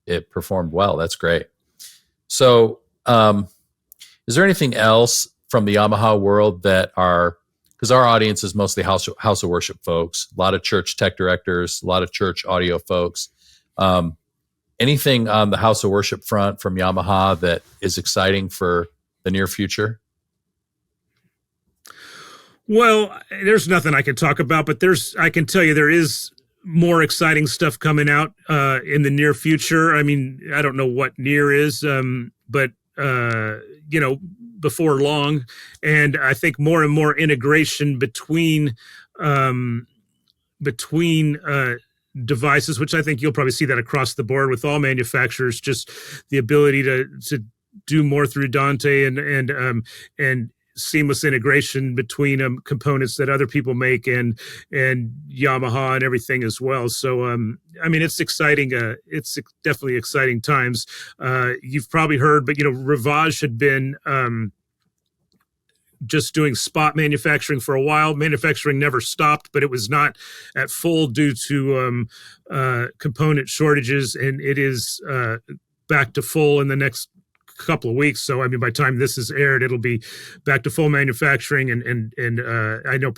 it performed well. That's great. So, is there anything else from the Yamaha world that because our audience is mostly house of worship folks, a lot of church tech directors, a lot of church audio folks. Anything on the house of worship front from Yamaha that is exciting for the near future? Well, there's nothing I can talk about, but I can tell you there is more exciting stuff coming out in the near future. I mean, I don't know what near is, but you know, before long. And I think more and more integration between devices, which I think you'll probably see that across the board with all manufacturers, just the ability to do more through Dante and seamless integration between components that other people make and Yamaha and everything as well. So, I mean, it's exciting. It's definitely exciting times. You've probably heard, but, you know, Rivage had been just doing spot manufacturing for a while. Manufacturing never stopped, but it was not at full due to component shortages, and it is back to full in the next couple of weeks. So, I mean, by the time this is aired, it'll be back to full manufacturing. And I know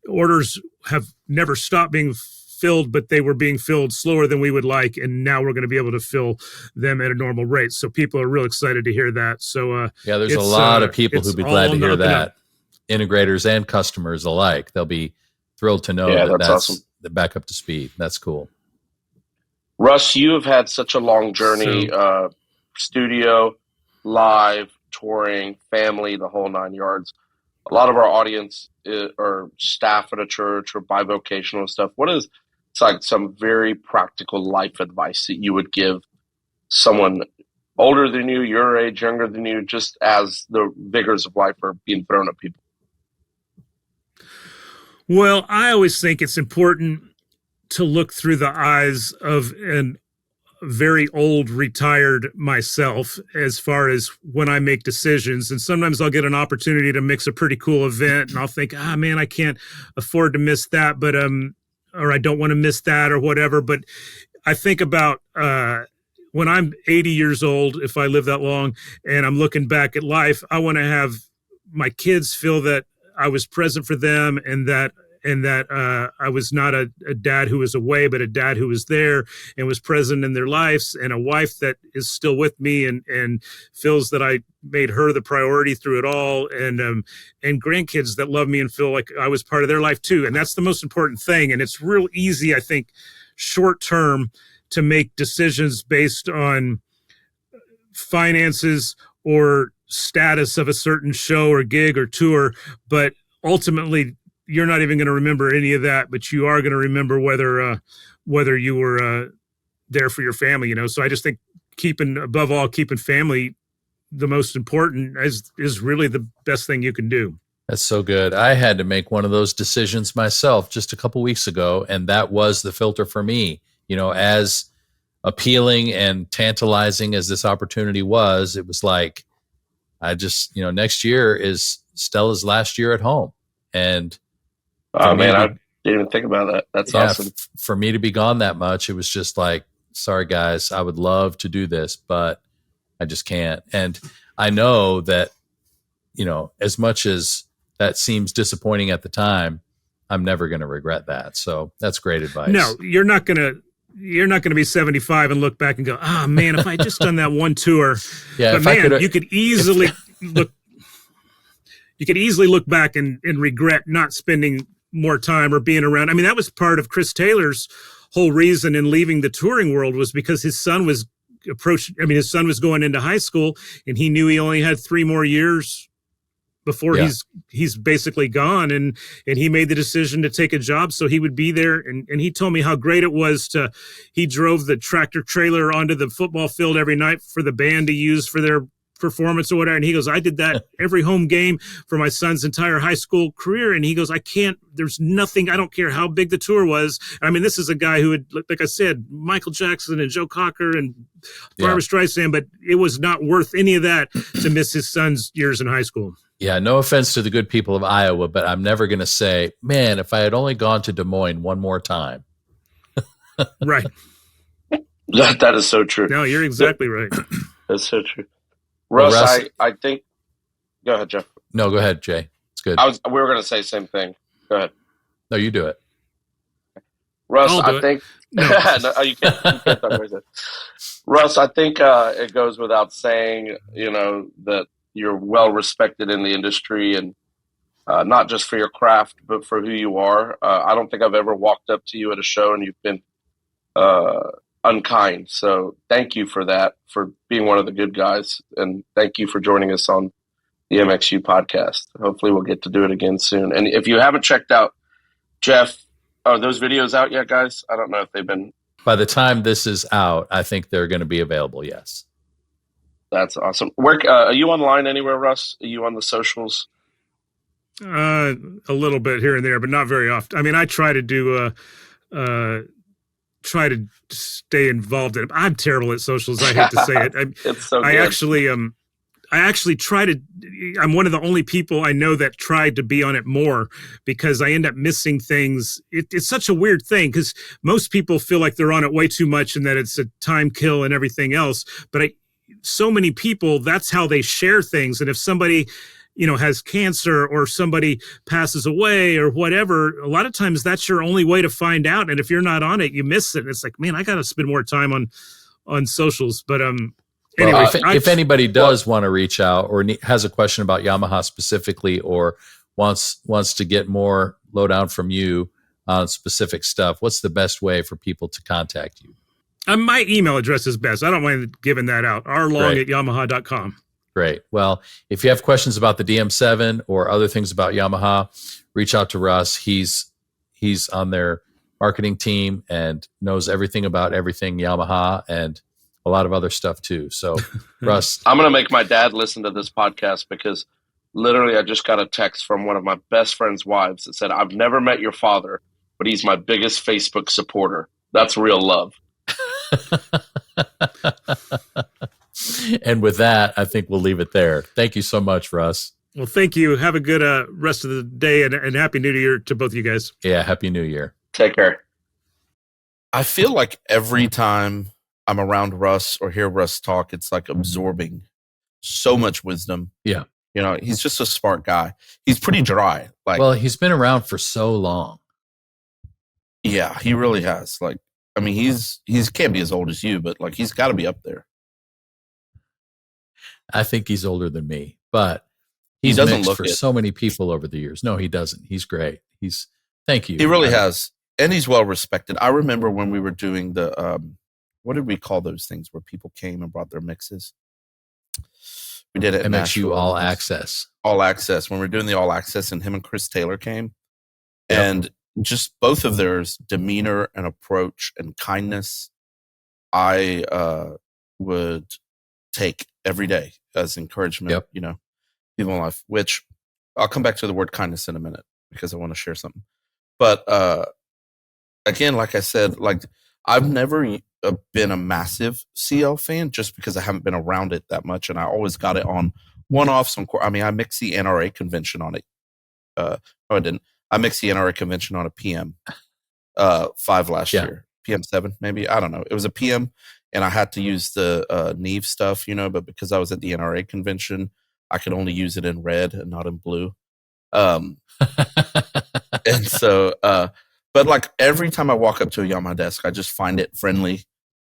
orders have never stopped being filled, but they were being filled slower than we would like. And now we're going to be able to fill them at a normal rate. So people are real excited to hear that. So, yeah, there's a lot of people who'd be glad to hear that. Integrators and customers alike. They'll be thrilled to know that's awesome. Back up to speed. That's cool. Russ, you have had such a long journey, studio, live, touring, family, the whole 9 yards. A lot of our audience are staff at a church or bivocational stuff. It's like some very practical life advice that you would give someone older than you, your age, younger than you, just as the vigors of life are being thrown at people? Well, I always think it's important to look through the eyes of an very old retired myself as far as when I make decisions. And sometimes I'll get an opportunity to mix a pretty cool event and I'll think, man, I can't afford to miss that, but or I don't want to miss that or whatever. But I think about when I'm 80 years old, if I live that long, and I'm looking back at life, I want to have my kids feel that I was present for them and that I was not a dad who was away, but a dad who was there and was present in their lives, and a wife that is still with me and feels that I made her the priority through it all, and grandkids that love me and feel like I was part of their life too. And that's the most important thing. And it's real easy, I think, short term to make decisions based on finances or status of a certain show or gig or tour, but ultimately you're not even going to remember any of that, but you are going to remember whether you were there for your family, So I just think keeping family the most important is really the best thing you can do. That's so good. I had to make one of those decisions myself just a couple weeks ago, and that was the filter for me. As appealing and tantalizing as this opportunity was, it was like, I just, next year is Stella's last year at home. And oh man, I didn't even think about that. That's awesome. For me to be gone that much, it was just like, sorry guys, I would love to do this, but I just can't. And I know that, as much as that seems disappointing at the time, I'm never going to regret that. So that's great advice. No, you're not going to be 75 and look back and go, man, if I just done that one tour. Yeah, but man, you could easily look back and regret not spending more time or being around. I mean, that was part of Chris Taylor's whole reason in leaving the touring world, was because his son was going into high school, and he knew he only had 3 more years before he's basically gone. And he made the decision to take a job so he would be there. And he told me how great it was he drove the tractor trailer onto the football field every night for the band to use for their performance or whatever. And he goes, I did that every home game for my son's entire high school career. And he goes, there's nothing, I don't care how big the tour was. I mean, this is a guy who had, like I said, Michael Jackson and Joe Cocker and Barbra Streisand, but it was not worth any of that to miss his son's years in high school. Yeah, no offense to the good people of Iowa, but I'm never going to say, man, if I had only gone to Des Moines one more time. Right. That is so true. No, you're exactly right. That's so true. Russ, I think. Go ahead, Jeff. No, go ahead, Jay. It's good. We were going to say the same thing. Go ahead. No, you do it. Russ, I think. No, you can't talk about it. Russ, I think it goes without saying, that you're well respected in the industry, and not just for your craft, but for who you are. I don't think I've ever walked up to you at a show and you've been unkind. So thank you for that, for being one of the good guys. And thank you for joining us on the MxU podcast. Hopefully we'll get to do it again soon. And if you haven't checked out Jeff, are those videos out yet, guys? I don't know if they've been. By the time this is out, I think they're going to be available. Yes. That's awesome. Where are you online anywhere, Russ? Are you on the socials? A little bit here and there, but not very often. I mean, I try to stay involved in it. I'm terrible at socials. I hate to say it. It's so good. I actually actually I'm one of the only people I know that tried to be on it more because I end up missing things. It's such a weird thing because most people feel like they're on it way too much and that it's a time kill and everything else. But so many people, that's how they share things. And if somebody, has cancer or somebody passes away or whatever, a lot of times that's your only way to find out. And if you're not on it, you miss it. And it's like, man, I got to spend more time on socials. But, anyway, if anybody does want to reach out or has a question about Yamaha specifically, or wants to get more lowdown from you on specific stuff, what's the best way for people to contact you? My email address is best. I don't mind giving that out. rlong@yamaha.com. Great. Well, if you have questions about the DM7 or other things about Yamaha, reach out to Russ. He's on their marketing team and knows everything about everything Yamaha and a lot of other stuff too. So, Russ, I'm going to make my dad listen to this podcast because literally I just got a text from one of my best friend's wives that said, I've never met your father, but he's my biggest Facebook supporter. That's real love. And with that, I think we'll leave it there. Thank you so much, Russ. Well, thank you. Have a good rest of the day and Happy New Year to both of you guys. Yeah, Happy New Year. Take care. I feel like every time I'm around Russ or hear Russ talk, it's like absorbing so much wisdom. Yeah. He's just a smart guy. He's pretty dry. Well, he's been around for so long. Yeah, he really has. He can't be as old as you, but he's got to be up there. I think he's older than me, but he doesn't mixed look for it. so many people over the years. No, he doesn't. He's great. Thank you. He really has. And he's well respected. I remember when we were doing the, what did we call those things where people came and brought their mixes? We did it at MxU All Access. All Access. When we were doing the All Access, and him and Chris Taylor came. Yep. And just both of their demeanor and approach and kindness, I would take every day as encouragement, Yep. People in life, which I'll come back to the word kindness in a minute because I want to share something. But again, like I said, I've never been a massive CL fan just because I haven't been around it that much. And I always got it on one-offs. I mixed the NRA convention on it. No, I didn't. I mixed the NRA convention on a PM 5 last year. PM 7, maybe. I don't know. It was a PM, and I had to use the Neve stuff, but because I was at the NRA convention, I could only use it in red and not in blue. And so, but every time I walk up to a Yamaha desk, I just find it friendly,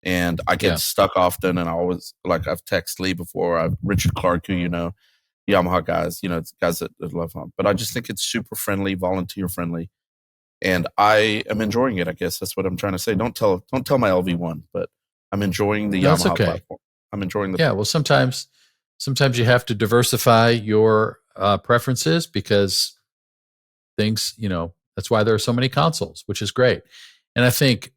and I get stuck often. And I always, I've texted Lee before, Richard Clark, who, Yamaha guys, it's guys that love him. But I just think it's super friendly, volunteer friendly. And I am enjoying it. I guess that's what I'm trying to say. Don't tell my LV1, but I'm enjoying the Yamaha platform. I'm enjoying the. Yeah. Well, sometimes you have to diversify your preferences because things, that's why there are so many consoles, which is great. And I think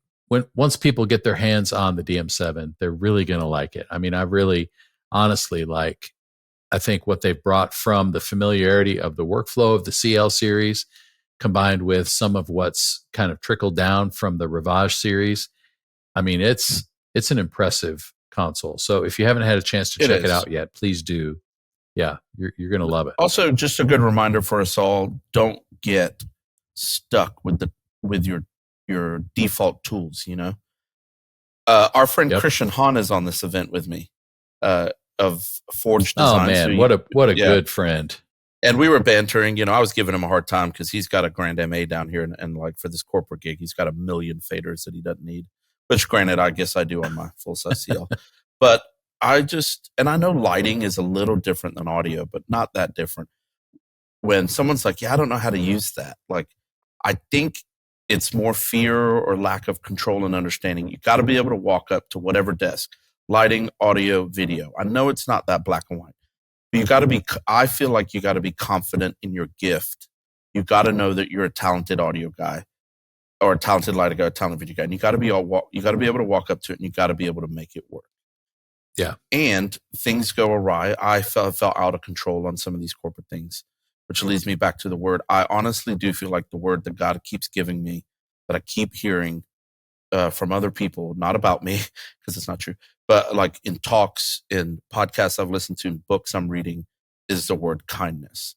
once people get their hands on the DM7, they're really going to like it. I mean, I really honestly I think what they've brought from the familiarity of the workflow of the CL series, combined with some of what's kind of trickled down from the Rivage series. I mean, it's an impressive console. So if you haven't had a chance to check it out yet, please do. Yeah, you're going to love it. Also, just a good reminder for us all: don't get stuck with your default tools. Our friend Christian Hahn is on this event with me of Forge Design. Oh man, what a good friend. And we were bantering, I was giving him a hard time because he's got a Grand MA down here. And for this corporate gig, he's got 1 million faders that he doesn't need, which granted, I guess I do on my full size CL. But I know lighting is a little different than audio, but not that different. When someone's like, I don't know how to use that. I think it's more fear or lack of control and understanding. You got to be able to walk up to whatever desk, lighting, audio, video. I know it's not that black and white. I feel like you got to be confident in your gift. You got to know that you're a talented audio guy or a talented lighter guy, a talented video guy. And you got to be able to walk up to it, and you got to be able to make it work. Yeah. And things go awry. I felt out of control on some of these corporate things, which leads me back to the word. I honestly do feel like the word that God keeps giving me, that I keep hearing from other people, not about me, because it's not true, but like in talks, in podcasts I've listened to, in books I'm reading, is the word kindness,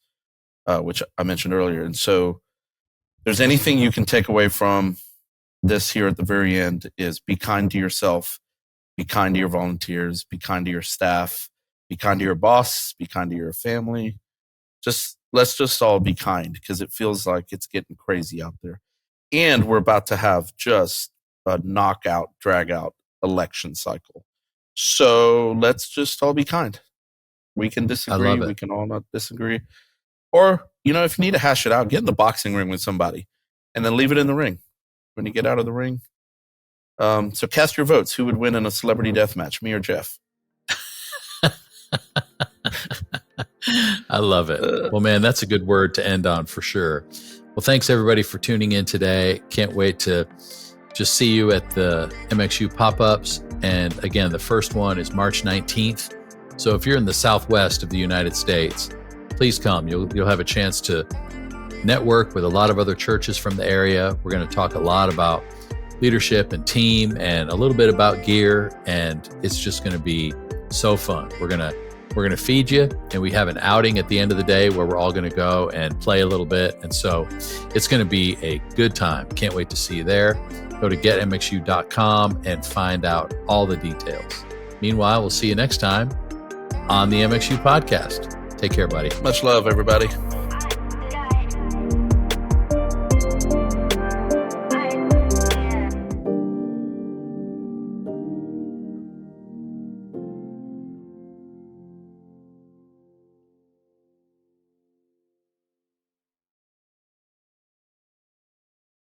which I mentioned earlier. And so there's anything you can take away from this here at the very end is be kind to yourself, be kind to your volunteers, be kind to your staff, be kind to your boss, be kind to your family. Let's just all be kind, because it feels like it's getting crazy out there. And we're about to have just a knockout, drag out election cycle. So let's just all be kind. We can disagree. We can all not disagree. Or, if you need to hash it out, get in the boxing ring with somebody and then leave it in the ring when you get out of the ring. So cast your votes. Who would win in a celebrity death match, me or Jeff? I love it. Well, man, that's a good word to end on for sure. Well, thanks everybody for tuning in today. Can't wait to just see you at the MxU pop-ups. And again, the first one is March 19th. So if you're in the Southwest of the United States, please come. You'll have a chance to network with a lot of other churches from the area. We're going to talk a lot about leadership and team and a little bit about gear. And it's just going to be so fun. We're going to feed you, and we have an outing at the end of the day where we're all going to go and play a little bit. And so it's going to be a good time. Can't wait to see you there. Go to getmxu.com and find out all the details. Meanwhile, we'll see you next time on the MxU podcast. Take care, buddy. Much love, everybody.